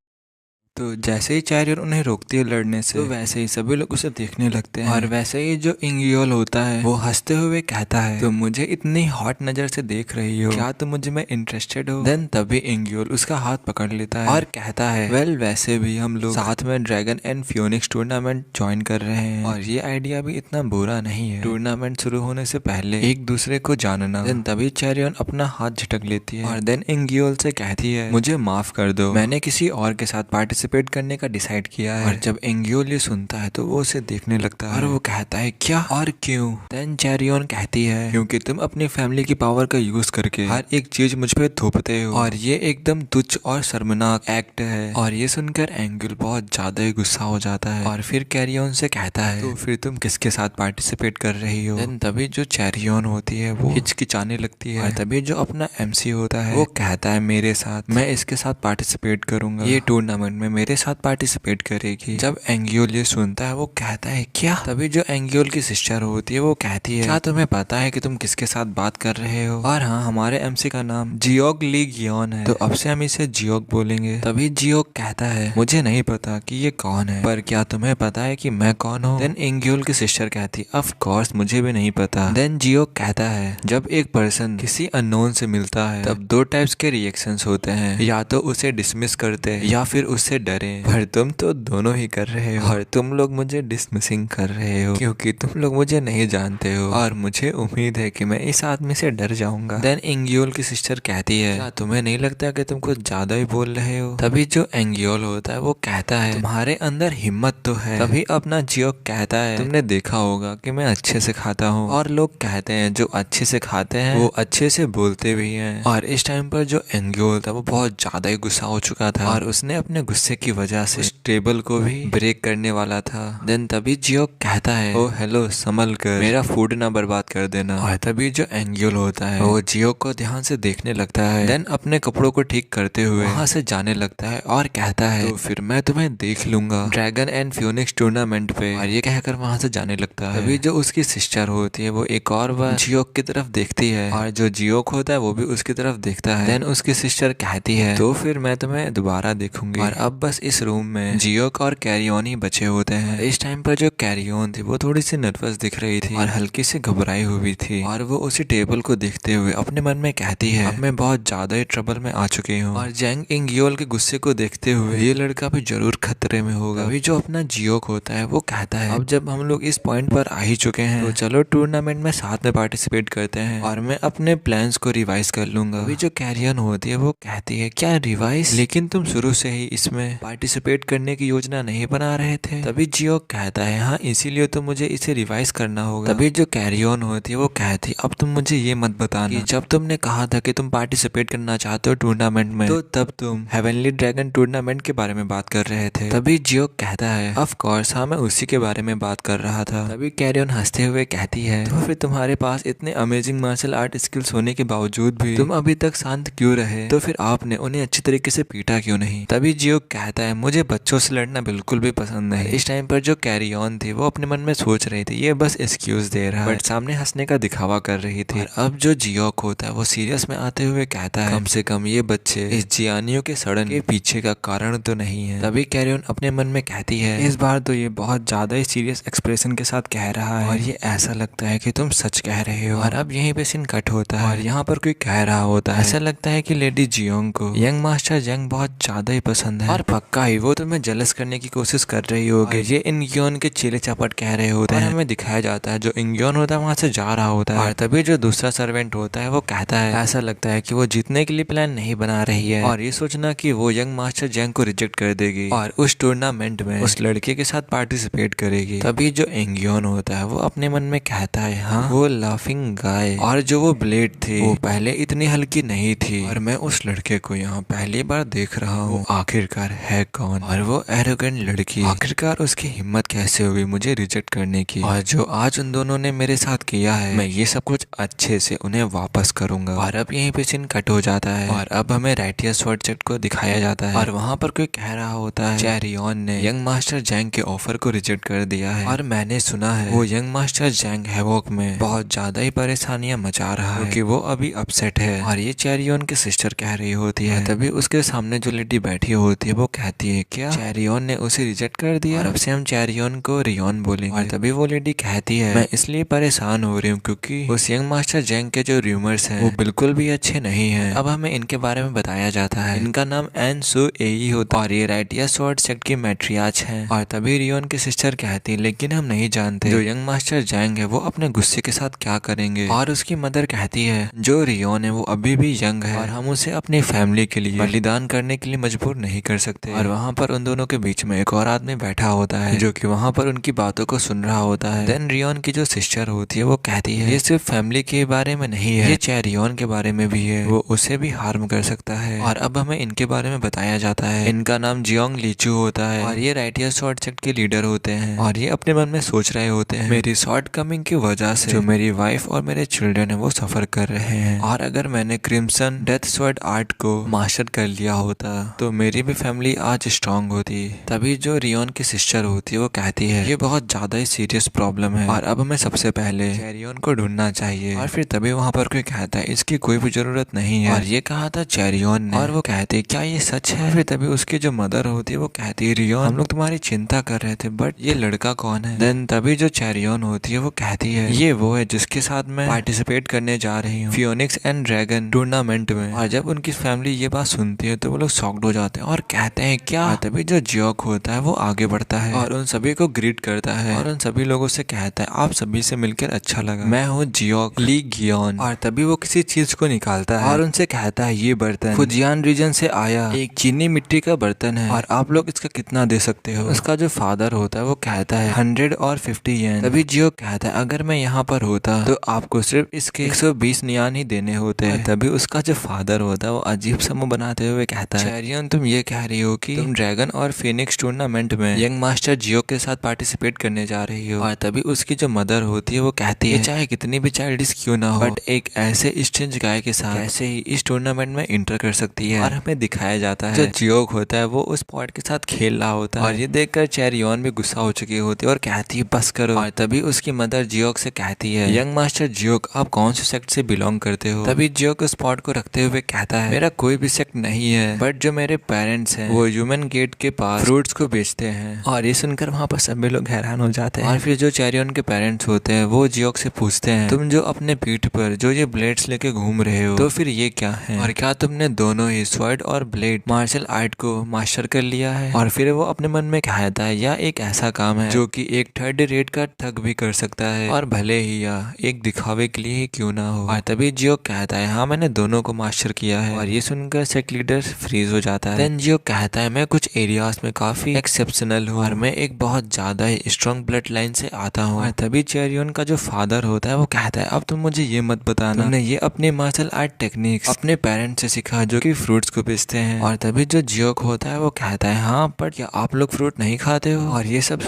A: तो जैसे ही चैरियन उन्हें रोकती है लड़ने से, तो वैसे ही सभी लोग उसे देखने लगते हैं। और वैसे ही जो इंगियोल होता है वो हंसते हुए कहता है, तुम मुझे इतनी हॉट नजर से देख रही हो, क्या तुम मुझे में इंटरेस्टेड हो? देन तभी इंगियोल उसका हाथ पकड़ लेता है और कहता है, वेल वैसे भी हम लोग साथ में ड्रैगन एंड फियोनिक्स टूर्नामेंट ज्वाइन कर रहे हैं और ये आइडिया भी इतना बुरा नहीं है, टूर्नामेंट शुरू होने से पहले एक दूसरे को जानना। देन तभी चैरियन अपना हाथ झटक लेती है और देन इंगियोल से कहती है, मुझे माफ कर दो, मैंने किसी और के साथ पार्टिसिपेट करने का डिसाइड किया है। और जब इंगियोल ये सुनता है तो वो उसे देखने लगता है और वो कहता है, क्या और क्यों? देन चैरियन कहती है, क्योंकि तुम अपनी फैमिली की पावर का यूज करके हर एक चीज मुझ पे थोपते हो और ये एकदम तुच्छ और शर्मनाक एक्ट है। और ये सुनकर एंगियोल बहुत ज्यादा ही गुस्सा हो जाता है और फिर कैरियन से कहता है, तो फिर तुम किसके साथ पार्टिसिपेट कर रही हो? देन तभी जो चैरियन होती है वो हिचकिचाने लगती है और तभी जो अपना एमसी होता है वो कहता है, मेरे साथ, मैं इसके साथ पार्टिसिपेट करूंगा, ये टूर्नामेंट में मेरे साथ पार्टिसिपेट करेगी। जब एंगियोल ये सुनता है वो कहता है, क्या? तभी जो एंगियोल की सिस्टर होती है वो कहती है, क्या तुम्हें पता है कि तुम किसके साथ बात कर रहे हो? और हाँ, हमारे एमसी का नाम जियोग ली गियोन है, तो अब से हम इसे जियोग बोलेंगे। तभी जियोग कहता है, मुझे नहीं पता कि ये कौन है, पर क्या तुम्हें पता है कि मैं कौन हूँ? देन एंगियोल की सिस्टर कहती, ऑफ कोर्स मुझे भी नहीं पता। देन जियोग कहता है, जब एक पर्सन किसी अननोन से मिलता है तब दो टाइप्स के रिएक्शंस होते हैं, या तो उसे डिसमिस करते या फिर उससे डरे, पर तुम तो दोनों ही कर रहे हो और तुम लोग मुझे डिसमिसिंग कर रहे हो क्योंकि तुम लोग मुझे नहीं जानते हो और मुझे उम्मीद है कि मैं इस आदमी से डर जाऊंगा। देन एंगियोल की सिस्टर कहती है, क्या तुम्हें नहीं लगता कि तुम कुछ ज्यादा ही बोल रहे हो? तभी जो एंगियोल होता है वो कहता है, तुम्हारे अंदर हिम्मत तो है। तभी अपना जियोग कहता है, तुमने देखा होगा कि मैं अच्छे से खाता हूँ और लोग कहते हैं जो अच्छे से खाते हैं वो अच्छे से बोलते भी हैं। और इस टाइम पर जो एंगियोल था वो बहुत ज्यादा ही गुस्सा हो चुका था और उसने अपने गुस्से की वजह से उस टेबल को भी ब्रेक करने वाला था। देन तभी जियोग कहता है, ओ हेलो, संभल कर, मेरा फूड ना बर्बाद कर देना। और तभी जो एंगियोल होता है वो जियोग को ध्यान से देखने लगता है। देन अपने कपड़ों को ठीक करते हुए वहां से जाने लगता है और कहता है, तो फिर मैं तुम्हें देख लूंगा ड्रैगन एंड फियोनिक्स टूर्नामेंट पे। और ये कहकर वहां से जाने लगता है। तभी जो उसकी सिस्टर होती है वो एक और बार जियोग की तरफ देखती है और जो जियोग होता है वो भी उसकी तरफ देखता है। देन उसकी सिस्टर कहती है, तो फिर मैं तुम्हें दोबारा देखूंगी। और अब बस इस रूम में जियोग और कैरियन ही बचे होते हैं। इस टाइम पर जो कैरियन थी वो थोड़ी सी नर्वस दिख रही थी और हल्की सी घबराई हुई थी और वो उसी टेबल को देखते हुए अपने मन में कहती है, अब मैं बहुत ज्यादा ही ट्रबल में आ चुकी हूँ। और जैंग इंगियोल के गुस्से को देखते हुए ये लड़का भी जरूर खतरे में होगा। अभी जो अपना जियोग होता है वो कहता है, अब जब हम लोग इस पॉइंट पर आ ही चुके हैं तो चलो टूर्नामेंट में साथ में पार्टिसिपेट करते हैं और मैं अपने प्लान्स को रिवाइज कर लूंगा। अभी जो कैरियन होती है वो कहती है, क्या रिवाइज? लेकिन तुम शुरू से ही इसमें पार्टिसिपेट करने की योजना नहीं बना रहे थे। तभी जियोग कहता है, हाँ इसीलिए तो मुझे इसे रिवाइज करना होगा। तभी जो कैरियन होती है वो कहती, अब तुम मुझे ये मत बताना कि जब तुमने कहा था कि तुम पार्टिसिपेट करना चाहते हो टूर्नामेंट में तो तब तुम हेवनली ड्रैगन टूर्नामेंट के बारे में बात कर रहे थे। तभी जियोग कहता है, ऑफ कोर्स हाँ, मैं उसी के बारे में बात कर रहा था। तभी कैरियन हंसते हुए कहती है, तो फिर तुम्हारे पास इतने अमेजिंग मार्शल आर्ट स्किल्स होने के बावजूद भी तुम अभी तक शांत क्यों रहे? तो फिर आपने उन्हें अच्छी तरीके से पीटा क्यों नहीं? तभी जियोग कहता है, मुझे बच्चों से लड़ना बिल्कुल भी पसंद नहीं। इस टाइम पर जो कैरियन थी वो अपने मन में सोच रही थी, ये बस एक्सक्यूज दे रहा है, बट सामने हंसने का दिखावा कर रही थी। और अब जो जियोग होता है वो सीरियस में आते हुए कहता है, कम से कम ये बच्चे इस जियानियों के सड़न के पीछे का कारण तो नहीं है। तभी कैरियन अपने मन में कहती है, इस बार तो ये बहुत ज्यादा ही सीरियस एक्सप्रेशन के साथ कह रहा है और ये ऐसा लगता है कि तुम सच कह रहे हो। और अब यहीं पे सीन कट होता है और यहाँ पर कोई कह रहा होता है, ऐसा लगता है कि लेडी जियोंग को यंग मास्टर जंग बहुत ज्यादा ही पसंद है और पक्का ही वो तुम्हें जेलस करने की कोशिश कर रही होगी। ये इंगियोन के चेले चापट कह रहे होते हैं। हमें दिखाया जाता है जो इंगियोन होता है वहां से जा रहा होता है और तभी जो दूसरा सर्वेंट होता है वो कहता है, ऐसा लगता है कि वो जीतने के लिए प्लान नहीं बना रही है और ये सोचना कि वो यंग मास्टर जंग को रिजेक्ट कर देगी और उस टूर्नामेंट में उस लड़के के साथ पार्टिसिपेट करेगी। तभी जो इंगियोन होता है वो अपने मन में कहता है, हाँ वो लाफिंग गाय, और जो वो ब्लेड थी वो पहले इतनी हल्की नहीं थी और मैं उस लड़के को यहाँ पहली बार देख रहा हूँ, आखिरकार है कौन और वो एरोगेंट लड़की आखिरकार उसकी हिम्मत कैसे हुई मुझे रिजेक्ट करने की, और जो आज उन दोनों ने मेरे साथ किया है मैं ये सब कुछ अच्छे से उन्हें वापस करूंगा। और अब यहीं पे सीन कट हो जाता है और अब हमें राइटिया स्वॉर्ड सेट को दिखाया जाता है और वहाँ पर कोई कह रहा होता है चेरियन ने यंग मास्टर जैंग के ऑफर को रिजेक्ट कर दिया है, और मैंने सुना है वो यंग मास्टर जैंग हैवॉक में बहुत ज्यादा ही परेशानियां मचा रहा है क्योंकि वो अभी अपसेट है। और ये चेरियन की सिस्टर कह रही होती है, तभी उसके सामने जो लेडी बैठी होती है वो कहती है क्या चेरियन ने उसे रिजेक्ट कर दिया, और अब से हम चेरियन को रियोन बोलेंगे। और तभी वो लेडी कहती है मैं इसलिए परेशान हो रही हूँ क्योंकि उस यंग मास्टर जैंग के जो रूमर्स हैं वो बिल्कुल भी अच्छे नहीं हैं। अब हमें इनके बारे में बताया जाता है इनका नाम एन सू एई होता है और ये राइटिया स्वॉर्ड सेट की मैट्रियार्च है। और तभी रियोन की सिस्टर कहती लेकिन हम नहीं जानते जो यंग मास्टर जैंग है वो अपने गुस्से के साथ क्या करेंगे। और उसकी मदर कहती है जो रियोन है वो अभी भी यंग है और हम उसे अपनी फैमिली के लिए बलिदान करने के लिए मजबूर नहीं कर सकते। और वहाँ पर उन दोनों के बीच में एक और आदमी बैठा होता है जो कि वहाँ पर उनकी बातों को सुन रहा होता है। देन रियोन की जो सिस्टर होती है वो कहती है ये सिर्फ फैमिली के बारे में नहीं है, ये चेरियन के बारे में भी है, वो उसे भी हार्म कर सकता है। और अब हमें इनके बारे में बताया जाता है इनका नाम जियोंग लीचू होता है और ये राइटिया स्वॉर्ड सेट के लीडर होते हैं। और ये अपने मन में सोच रहे होते हैं मेरी शॉर्ट कमिंग की वजह से जो मेरी वाइफ और मेरे चिल्ड्रन है वो सफर कर रहे हैं, और अगर मैंने क्रिम्सन डेथ स्वॉर्ड आर्ट को मास्टर कर लिया होता तो मेरी भी फैमिली आज स्ट्रांग होती। तभी जो रियोन की सिस्टर होती है वो कहती है ये बहुत ज्यादा ही सीरियस प्रॉब्लम है और अब हमें सबसे पहले चेरियन को ढूंढना चाहिए। और फिर तभी वहाँ पर कोई कहता है इसकी कोई भी जरूरत नहीं है और ये कहा था चेरियन ने, और वो कहती है क्या ये सच है। फिर तभी उसकी जो मदर होती है वो कहती है रियोन हम लोग तुम्हारी चिंता कर रहे थे बट ये लड़का कौन है। देन तभी जो चेरियन होती है वो कहती है ये वो है जिसके साथ मैं पार्टिसिपेट करने जा रही हूँ फियोनिक्स एंड ड्रैगन टूर्नामेंट में। और जब उनकी फैमिली ये बात सुनती है तो वो लोग शॉक्ड हो जाते हैं और कहते हैं क्या। तभी जो जियोक होता है वो आगे बढ़ता है और उन सभी को ग्रीट करता है और उन सभी लोगों से कहता है आप सभी से मिलकर अच्छा लगा, मैं हूँ जियोक ली गियोन। और तभी वो किसी चीज को निकालता है और उनसे कहता है ये बर्तन फुजियान रीजन से आया एक चीनी मिट्टी का बर्तन है और आप लोग इसका कितना दे सकते हो। उसका जो फादर होता है वो कहता है 100 और 50 येन। तभी जियोक कहता है अगर मैं यहाँ पर होता तो आपको सिर्फ इसके 120 नियान ही देने होते हैं। तभी उसका जो फादर होता है वो अजीब सा मुंह बनाते हुए कहता है चेरियन तुम ये कह रही हो कि तुम ड्रैगन और फिनिक्स टूर्नामेंट में यंग मास्टर जियोक के साथ पार्टिसिपेट करने जा रही हो। और तभी उसकी जो मदर होती है वो कहती है चाहे कितनी भी चाइल्डिश क्यों ना हो बट एक ऐसे स्ट्रेंज गाय के साथ कैसे ही इस टूर्नामेंट में इंटर कर सकती है। और हमें दिखाया जाता है जो जियोक होता है वो उस पॉट के साथ खेल रहा होता है और ये देखकर चेरियन भी गुस्सा हो चुकी होती है और कहती है बस करो। और तभी उसकी मदर जियोक से कहती है यंग मास्टर जियोक आप कौन से सेक्ट से बिलोंग करते हो। तभी जियोक उस पॉट को रखते हुए कहता है मेरा कोई भी सेक्ट नहीं है बट जो मेरे पेरेंट्स हैं वो ह्यूमन गेट के पास फ्रूट्स को बेचते हैं। और ये सुनकर वहाँ पर सभी लोग हैरान हो जाते हैं। और फिर जो चेरियन के पेरेंट्स होते हैं वो जियोक से पूछते हैं तुम जो अपने पीठ पर जो ये ब्लेड्स लेके घूम रहे हो तो फिर ये क्या है और क्या तुमने दोनों ही स्वॉर्ड और ब्लेड मार्शल आर्ट को मास्टर कर लिया है। और फिर वो अपने मन में कहता है यह एक ऐसा काम है जो कि एक थर्ड रेट का ठग भी कर सकता है और भले ही यह एक दिखावे के लिए ही क्यों ना हो। और तभी जियोक कहता है हाँ मैंने दोनों को मास्टर किया है। और ये सुनकर सेक्ट लीडर फ्रीज हो जाता है। देन जियोक कहता है मैं कुछ एरियाज में काफी एक्सेप्शनल हूँ और मैं एक बहुत ज्यादा ही स्ट्रॉन्ग ब्लड लाइन से आता हूँ। और तभी चेरियन का जो फादर होता है वो कहता है अब तुम मुझे ये मत बताना तुमने ये अपने मार्शल आर्ट टेक्निक्स अपने पेरेंट्स से सीखा जो कि फ्रूट्स को बेचते हैं। और तभी जो जियोक होता है वो कहता है हाँ पर क्या आप लोग फ्रूट नहीं खाते हो। और ये सब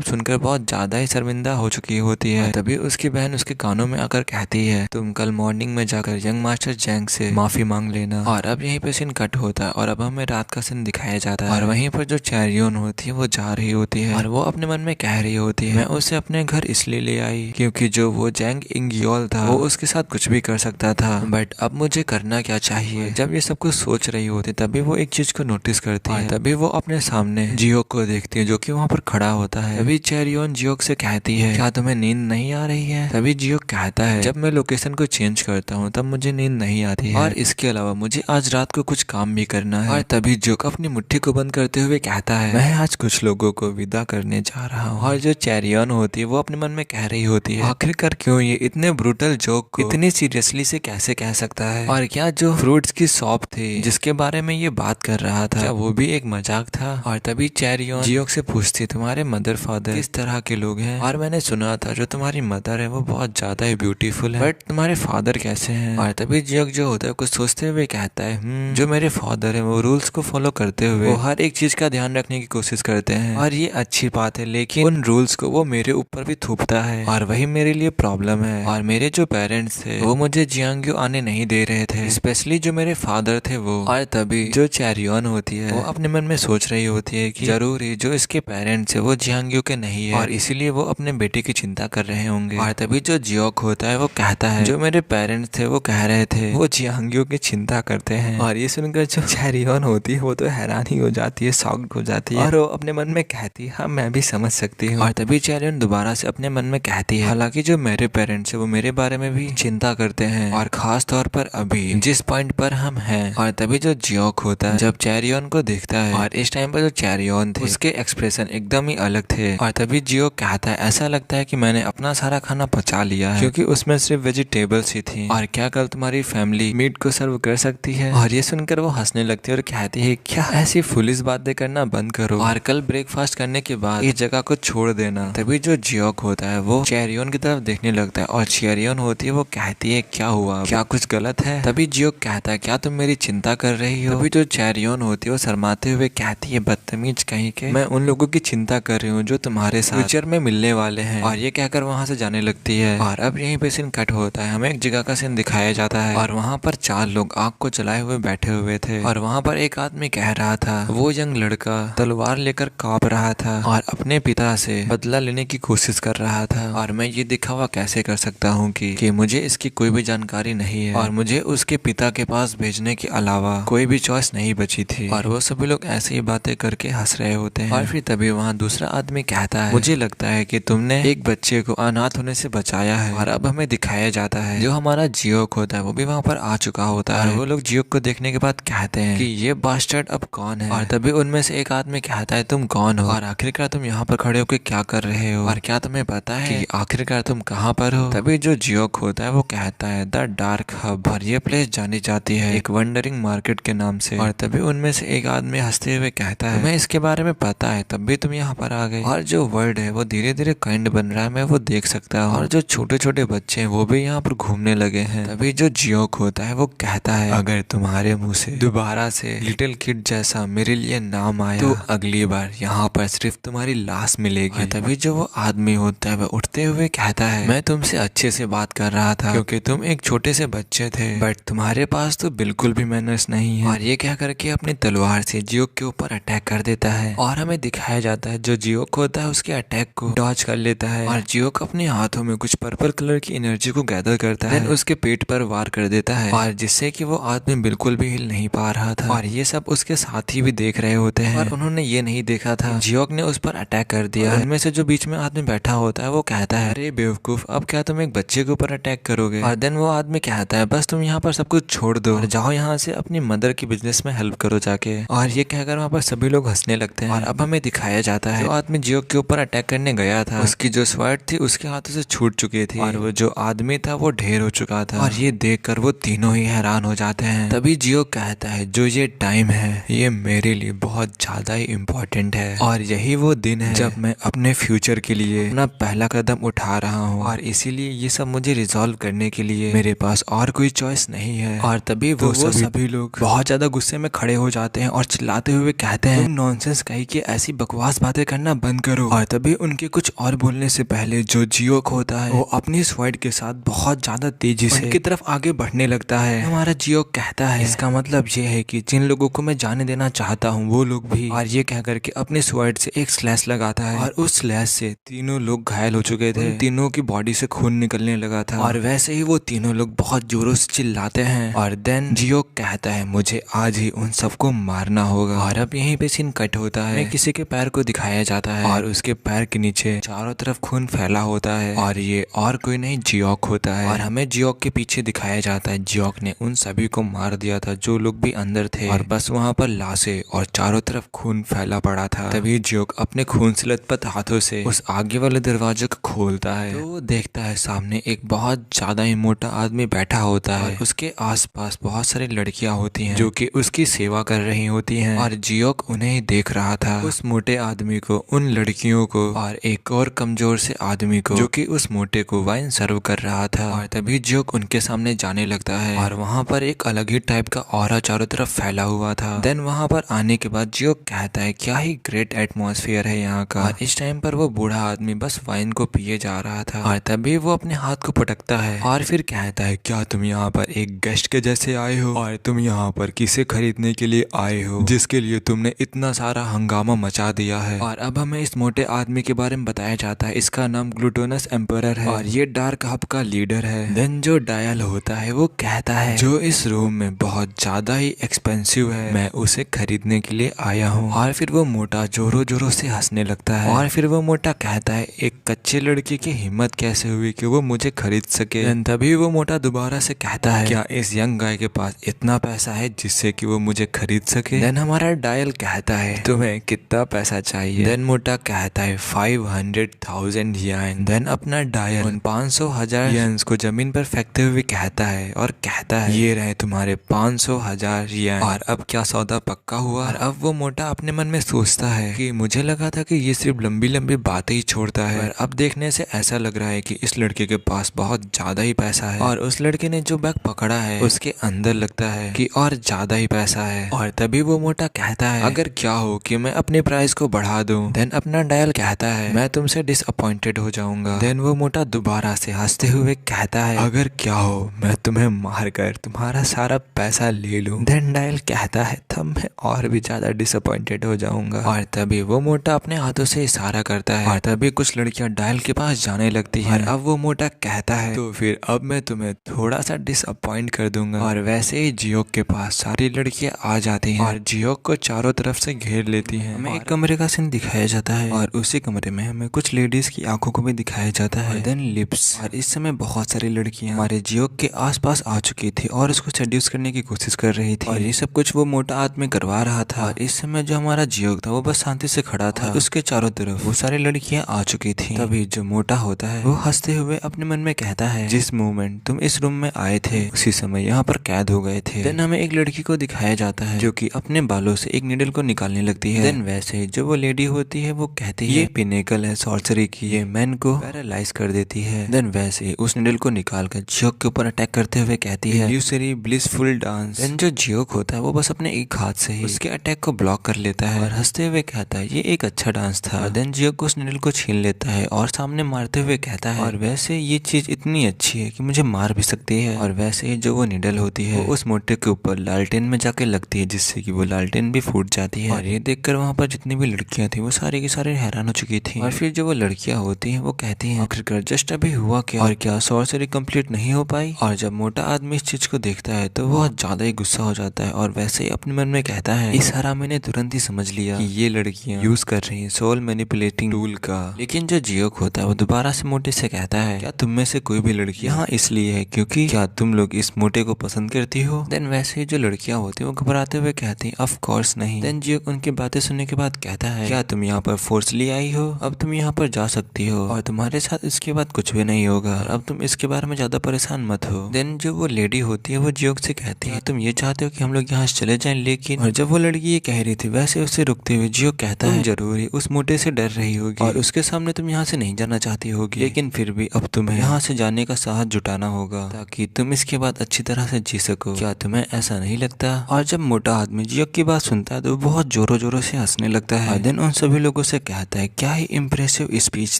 A: सुनकर बहुत ज्यादा ही शर्मिंदा हो चुकी होती है। तभी उसकी बहन उसके कानों में आकर कहती है तुम कल मॉर्निंग में जाकर यंग मास्टर जैंग से माफी मांग लेना। और अब यहीं पे सीन कट होता है और अब हमें रात का सीन दिखाया जाता है। और वहीं पर जो चेरियन होती है वो जा रही होती है और वो अपने मन में कह रही होती है मैं उसे अपने घर इसलिए ले आई क्योंकि जो वो जैंग इंगियोल था वो उसके साथ कुछ भी कर सकता था बट अब मुझे करना क्या चाहिए। जब ये सब कुछ सोच रही होती तभी वो एक चीज को नोटिस करती है। तभी वो अपने सामने जियोक को देखती है जो कि वहाँ पर खड़ा होता है। तभी चेरियन जियोक से कहती है क्या तुम्हें नींद नहीं आ रही है। तभी जियोक कहता है जब मैं लोकेशन को चेंज करता हूँ तब मुझे नींद नहीं आती है और इसके अलावा मुझे आज रात को कुछ काम भी करना है। और तभी जियोक अपनी मुट्ठी को बंद करते हुए कहता है मैं आज कुछ लोगों को विदा करने जा रहा हूँ। और जो चेरियन होती है वो अपने मन में कह रही होती है आखिरकार क्यों ये इतने ब्रूटल जोक को इतनी सीरियसली से कैसे कह सकता है। और क्या जो फ्रूट्स की शॉप थी जिसके बारे में ये बात कर रहा था क्या वो भी एक मजाक था। और तभी चेरियन जियोक से पूछती तुम्हारे मदर फादर किस तरह के लोग हैं। और मैंने सुना था जो तुम्हारी मदर है वो बहुत ज्यादा ही ब्यूटीफुल है बट तुम्हारे फादर कैसे हैं। और तभी जियोक जो होता है कुछ सोचते हुए कहता है जो मेरे फादर है वो रूल्स को फॉलो करते हुए वो हर एक चीज का ध्यान रखने की कोशिश करते हैं और ये अच्छी बात है, लेकिन उन रूल्स को वो मेरे ऊपर भी थोपता है और वही मेरे लिए प्रॉब्लम है। और मेरे जो पेरेंट्स थे वो मुझे जियांग्यो आने नहीं दे रहे थे, स्पेशली जो मेरे फादर थे वो। और तभी जो चैरियन होती है वो अपने मन में सोच रही होती है कि जरूर ही जो इसके पेरेंट्स है वो जियांग्यो के नहीं है और इसीलिए वो अपने बेटे की चिंता कर रहे होंगे। और तभी जो जियोक होता है वो कहता है जो मेरे पेरेंट्स थे वो कह रहे थे वो जियांग्यो की चिंता करते हैं। और ये सुनकर जो चैरियन होती है वो तो हैरान ही हो जाती है, शॉक्ड हो जाती है और वो अपने मन में कहती है हाँ मैं भी समझ सकती हूँ। और तभी चैरियन दोबारा से अपने मन में कहती है हालांकि जो मेरे पेरेंट्स है वो मेरे बारे में भी चिंता करते हैं और खास तौर पर अभी जिस पॉइंट पर हम हैं। और तभी जो जियोक होता है जब चैरियन को देखता है और इस टाइम पर जो चैरियन थे उसके एक्सप्रेशन एकदम ही अलग थे। और तभी जियोक कहता है ऐसा लगता है कि मैंने अपना सारा खाना पचा लिया है क्योंकि उसमें सिर्फ वेजिटेबल्स ही थी और क्या कल तुम्हारी फैमिली मीट को सर्व कर सकती है। और ये सुनकर वो हंसने लगती है और कहती है क्या ऐसी फुलिश बातें करना बंद करो और कल ब्रेकफास्ट करने के बाद इस जगह को छोड़ देना। तभी जो जियोक होता है वो चैरियन की तरफ देखने लगता है और चैरियन होती है वो कहती है क्या हुआ, क्या कुछ गलत है। तभी जियोक कहता है क्या तुम मेरी चिंता कर रही हो। तभी जो चैरियन होती है वो शर्माते हुए कहती है बदतमीज कहीं के, मैं उन लोगों की चिंता कर रही हूँ जो तुम्हारे साथ फ्यूचर में मिलने वाले हैं। और ये कहकर वहाँ से जाने लगती है। और अब यहीं पे सीन कट होता है, हमें एक जगह का सीन दिखाया जाता है और वहाँ पर 4 लोग आग को जलाए हुए बैठे हुए थे और वहाँ पर एक आदमी कह रहा था वो यंग लड़का तलवार लेकर कांप रहा था और अपने पिता से बदला लेने की कोशिश कर रहा था और मैं ये दिखावा कैसे कर सकता हूँ कि मुझे इसकी कोई भी जानकारी नहीं है और मुझे उसके पिता के पास भेजने के अलावा कोई भी चॉइस नहीं बची थी। और वो सभी लोग ऐसे ही बातें करके हंस रहे होते हैं। और फिर तभी वहाँ दूसरा आदमी कहता है मुझे लगता है कि तुमने एक बच्चे को अनाथ होने से बचाया है। और अब हमें दिखाया जाता है जो हमारा जियोक होता है वो भी वहाँ पर आ चुका होता है। वो लोग जियोक को देखने के बाद कहते हैं कि ये बास्टर्ड अब कौन है। और तभी उनमें से एक आदमी कहता है तुम कौन हो और आखिरकार तुम यहाँ पर खड़े होकर क्या कर रहे हो और क्या तुम्हें पता है कि आखिरकार तुम कहाँ पर हो। तभी जो जियोक होता है वो कहता है द डार्क हब और ये प्लेस जानी जाती है एक वंडरिंग मार्केट के नाम से। और तभी उनमें से एक आदमी हंसते हुए कहता है तुम्हें इसके बारे में पता है तब भी तुम यहाँ पर आ गए। और जो वर्ल्ड है वो धीरे धीरे काइंड बन रहा है, मैं वो देख सकता हूँ और जो छोटे छोटे बच्चे हैं वो भी यहाँ पर घूमने लगे हैं। तभी जो जियोक होता है वो कहता है अगर तुम्हारे मुंह से दोबारा से लिटिल किड जैसा मेरे लिए नाम आया तो अगली बार यहाँ पर सिर्फ तुम्हारी लाश मिलेगी। तभी जो वो आदमी होता है वह उठते हुए कहता है मैं तुमसे अच्छे से बात कर रहा था क्योंकि तुम एक छोटे से बच्चे थे बट तुम्हारे पास तो बिल्कुल भी मैनर्स नहीं है। और ये क्या करके अपनी तलवार से जियोक के ऊपर अटैक कर देता है और हमें दिखाया जाता है जो जियोक होता है उसके अटैक को डॉज कर लेता है और जियोक अपने हाथों में कुछ पर्पल कलर की एनर्जी को गैदर करता है उसके पेट पर वार कर देता है और जिससे कि वो आदमी बिल्कुल भी हिल नहीं पा रहा था। और ये सब उसके साथी भी देख रहे होते हैं और उन्होंने ये नहीं देखा था जियोक ने उस पर अटैक कर दिया। उनमें से जो बीच में आदमी बैठा होता है वो कहता है अरे बेवकूफ अब क्या तुम एक बच्चे के ऊपर अटैक करोगे। और देन वो आदमी कहता है बस तुम यहाँ पर सब कुछ छोड़ दो और जाओ यहाँ से अपनी मदर की बिजनेस में हेल्प करो जाके। और ये कहकर वहाँ पर सभी लोग हंसने लगते हैं। और अब हमें दिखाया जाता है जो आदमी जियोक के ऊपर अटैक करने गया था उसकी जो स्वॉर्ड थी उसके हाथों से छूट चुकी थी और वो जो आदमी था वो ढेर हो चुका था। और ये देखकर वो तीनों ही हैरान हो जाते हैं। तभी जियोक कहता है जो ये टाइम है ये मेरे लिए बहुत ज्यादा ही इम्पोर्टेंट है और यही वो दिन है जब मैं अपने फ्यूचर के लिए अपना पहला कदम उठा रहा हूँ और इसीलिए ये सब मुझे रिजॉल्व करने के लिए मेरे पास और कोई चॉइस नहीं है। और तभी वो सभी लोग बहुत ज्यादा गुस्से में खड़े हो जाते हैं और चिल्लाते हुए कहते हैं तुम नॉनसेंस कहीं की ऐसी बकवास बातें करना बंद करो। और तभी उनके कुछ और बोलने से पहले जो जियोक होता है वो अपनी स्वॉर्ड के साथ बहुत ज्यादा तेजी से उनकी तरफ आगे बढ़ने लगता है। हमारा जियोक कहता है इसका मतलब ये है कि जिन लोगों को मैं जाने देना चाहता हूँ वो लोग भी। और ये कह करके अपने स्वॉर्ड से एक स्लैश लगाता है और उस स्लैश से तीनों लोग घायल हो चुके थे। तीनों की बॉडी से खून निकलने लगा था और वैसे ही वो तीनों लोग बहुत जोरों से चिल्लाते हैं। और देन जियोक कहता है मुझे आज ही उन सबको मारना होगा। और अब यहीं पे सीन कट होता है, किसी के पैर को दिखाया जाता है और उसके पैर के नीचे चारों तरफ खून फैला होता है और ये और कोई नहीं जियोक होता है। और हमें जियोक के पीछे दिखाया जाता है जियोक ने उन सभी को मार दिया था जो लोग भी अंदर थे और बस वहाँ पर लाशें और चारों तरफ खून फैला पड़ा था। तभी जियोक अपने खून से लथपथ हाथों से उस आगे वाले दरवाजे को खोलता है तो वो देखता है सामने एक बहुत ज्यादा ही मोटा आदमी बैठा होता है। उसके आसपास बहुत सारी लड़कियां होती हैं जो कि उसकी सेवा कर रही होती हैं और जियोक उन्हें ही देख रहा था, उस मोटे आदमी को, उन लड़कियों को और एक और कमजोर से आदमी को जो कि उस मोटे को वाइन सर्व कर रहा था। और तभी जियोक उनके सामने जाने लगता है और वहाँ पर एक अलग ही टाइप का ऑरा चारों तरफ फैला हुआ था। देन वहाँ पर आने के बाद जियो कहता है क्या ही ग्रेट एटमॉस्फेयर है यहाँ का। और इस टाइम पर वो बूढ़ा आदमी बस वाइन को पिए जा रहा था और तभी वो अपने हाथ को पटकता है और फिर कहता है क्या तुम यहाँ पर एक गेस्ट के जैसे आए हो और तुम यहाँ पर किसे खरीदने के लिए आए हो जिसके लिए तुमने इतना सारा हंगामा मचा दिया है। और अब हमें इस मोटे आदमी के बारे में बताया जाता है, इसका नाम ग्लूटोनस एम्परर है और ये डार्क हब का लीडर है। देन जो डायल होता है वो कहता है जो इस रूम में बहुत ज्यादा ही एक्सपेंसिव है, मैं उसे खरीदने के लिए आया हूँ। और फिर वो मोटा जोरों जोरों से हंसने लगता है और फिर वो मोटा कहता है एक कच्चे लड़के की हिम्मत कैसे हुई कि वो मुझे खरीद सके। तभी वो मोटा दोबारा से कहता है क्या इस यंग गाय के पास इतना पैसा है जिससे कि वो मुझे खरीद सके। देन हमारा डायल कहता है तुम्हें कितना पैसा चाहिए। देन मोटा कहता है 500,000 येन। देन अपना डायल उन 500,000 येन्स को जमीन पर फेंकते हुए कहता है और कहता है ये रहे तुम्हारे 500,000 येन। और अब क्या सौदा पक्का हुआ। और अब वो मोटा अपने मन में सोचता है कि मुझे लगा था कि ये सिर्फ लंबी लंबी बातें ही छोड़ता है, पर अब देखने से ऐसा लग रहा है कि इस लड़के के पास बहुत ज्यादा ही पैसा है। और उस लड़के ने जो बैग पकड़ा है उसके अंदर लगता है कि और ज्यादा ही पैसा है। और तभी वो मोटा कहता है अगर क्या हो कि मैं अपने प्राइस को बढ़ा दूं। देन अपना डायल कहता है मैं तुमसे डिसअपॉइंटेड हो जाऊंगा। देन वो मोटा दोबारा से हंसते हुए कहता है अगर क्या हो मैं तुम्हें मार कर तुम्हारा सारा पैसा ले लूं। देन डायल कहता है तब मैं और भी ज्यादा डिसअपॉइंटेड हो जाऊंगा। और तभी वो मोटा अपने हाथों से इशारा करता है और तभी कुछ लड़कियां डायल के पास जाने लगती है। और अब वो मोटा कहता है तो फिर अब मैं तुम्हें थोड़ा सा डिसअपॉइंट कर दूंगा। और वैसे ही जियोक के पास सारी लड़कियां आ जाती हैं और जियोक को चारों तरफ से घेर लेती हैं। हमें एक कमरे का सीन दिखाया जाता है और उसी कमरे में हमें कुछ लेडीज की आंखों को भी दिखाया जाता है। Then lips. और इस समय बहुत सारी लड़कियां हमारे जियोक के आसपास आ चुकी थी और उसको सेड्यूस करने की कोशिश कर रही थी और ये सब कुछ वो मोटा आदमी करवा रहा था। और इस समय जो हमारा जियोक था वो बस शांति से खड़ा था, उसके चारों तरफ वो सारी लड़कियां आ चुकी थी। तभी जो मोटा होता है वो हंसते हुए अपने मन में कहता है जिस मोमेंट तुम इस रूम में आए थे उसी समय यहाँ पर कैद हो गए थे। देन हमें एक लड़की को दिखाया जाता है जो कि अपने बालों से एक नीडल को निकालने लगती है। देन वैसे जो वो लेडी होती है वो कहती है ये पिनेकल है सॉर्सरी की, ये मैन को पैरालाइज कर देती है। देन वैसे ही उस नीडल को निकालकर जियोक के ऊपर अटैक करते हुए कहती है इल्यूसरी ब्लिसफुल डांस। देन जो जियोक होता है वो बस अपने एक हाथ से ही उसके अटैक को ब्लॉक कर लेता है और हंसते हुए कहता है ये एक अच्छा डांस था। और देन जियोक उस नीडल को छीन लेता है और सामने मारते हुए कहता है और वैसे ये चीज इतनी अच्छी है कि मुझे मार भी सकती है। और वैसे ही जो वो नीडल होती है वो उस मोटे के ऊपर लालटेन में जाके लगती है जिससे कि वो लालटेन भी फूट जाती है। और ये देखकर वहाँ पर जितनी भी लड़कियां थी वो सारी की सारी हैरान हो चुकी थी। और फिर जो वो लड़कियां होती हैं वो कहती हैं आखिरकार जस्ट अभी हुआ क्या और क्या सॉर्सरी कंप्लीट नहीं हो पाई। और जब मोटा आदमी इस चीज को देखता है तो बहुत ज्यादा ही गुस्सा हो जाता है और वैसे ही अपने मन में कहता है इस हरामी ने तुरंत ही समझ लिया कि ये लड़कियां यूज कर रही हैं सोल मैनिपुलेटिंग टूल का। लेकिन जो जियोक होता है वो दोबारा से मोटे से कहता है क्या तुम में से कोई भी लड़की यहाँ इसलिए है क्योंकि क्या तुम लोग इस मोटे को पसंद करती हो। देन वैसे ही जो लड़कियां होती है वो घबराते हुए कहती हैं ऑफ कोर्स नहीं। देन जियोक उनकी बातें सुनने के बाद कहता है क्या तुम यहाँ पर फोर्सली आई हो, अब तुम यहाँ पर जा सकती हो और तुम्हारे साथ इसके बाद कुछ भी नहीं होगा और अब तुम इसके बारे में ज्यादा परेशान मत हो। देन जो वो लेडी होती है वो जियोक से कहती है तुम ये चाहते हो कि हम लोग यहाँ से चले जाएं, लेकिन और जब वो लड़की ये कह रही थी वैसे उसे रुकते हुए जियोक कहता है जरूर ही उस मोटे से डर रही होगी और उसके सामने तुम यहाँ से नहीं जाना चाहती होगी, लेकिन फिर भी अब तुम्हें यहाँ से जाने का साहस जुटाना होगा ताकि तुम इसके बाद अच्छी तरह से जी सको। क्या तुम्हें ऐसा नहीं लगता। और जब मोटा आदमी जियोक की बात सुनता है तो वो बहुत जोरों जोरों से हंसने लगता है। देन उन सभी लोगों से कहता है क्या ही इम्प्रेसिव स्पीच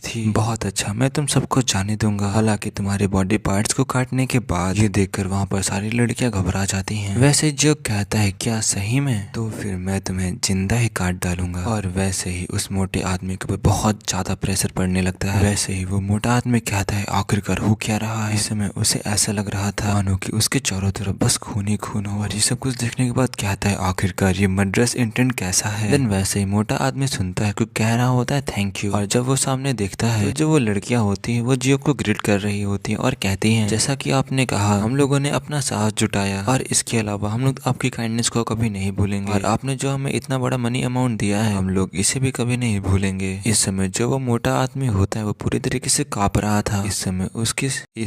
A: थी, बहुत अच्छा, मैं तुम सबको जाने दूंगा। हालांकि तुम्हारे बॉडी पार्ट्स को काटने के बाद ये देखकर वहाँ पर सारी लड़कियां घबरा जाती हैं। वैसे जियोक कहता है क्या सही में, तो फिर मैं तुम्हें जिंदा ही काट डालूंगा। और वैसे ही उस मोटे आदमी के ऊपर बहुत ज्यादा प्रेशर पड़ने लगता है। वैसे ही वो मोटा आदमी कहता है आखिरकार हो क्या रहा है। इस समय उसे ऐसा लग रहा था मानो कि उसके चारों तरफ बस खून ही खून हो। और ये सब कुछ देखने के बाद कहता है आखिरकार ये मर्डरस इंटेंट कैसा है। देन वैसे ही मोटा आदमी सुनता है कुछ कह रहा होता है थैंक यू। और जब वो सामने देखता है तो जो वो लड़कियां होती हैं वो जियोक को ग्रिट कर रही होती हैं और कहती हैं जैसा कि आपने कहा हम लोगों ने अपना साहस जुटाया और इसके अलावा हम लोग आपकी काइंडनेस को कभी नहीं भूलेंगे और आपने जो हमें इतना बड़ा मनी अमाउंट दिया है हम लोग इसे भी कभी नहीं भूलेंगे। इस समय जो वो मोटा आदमी होता है वो पूरी तरीके से कांप रहा था। इस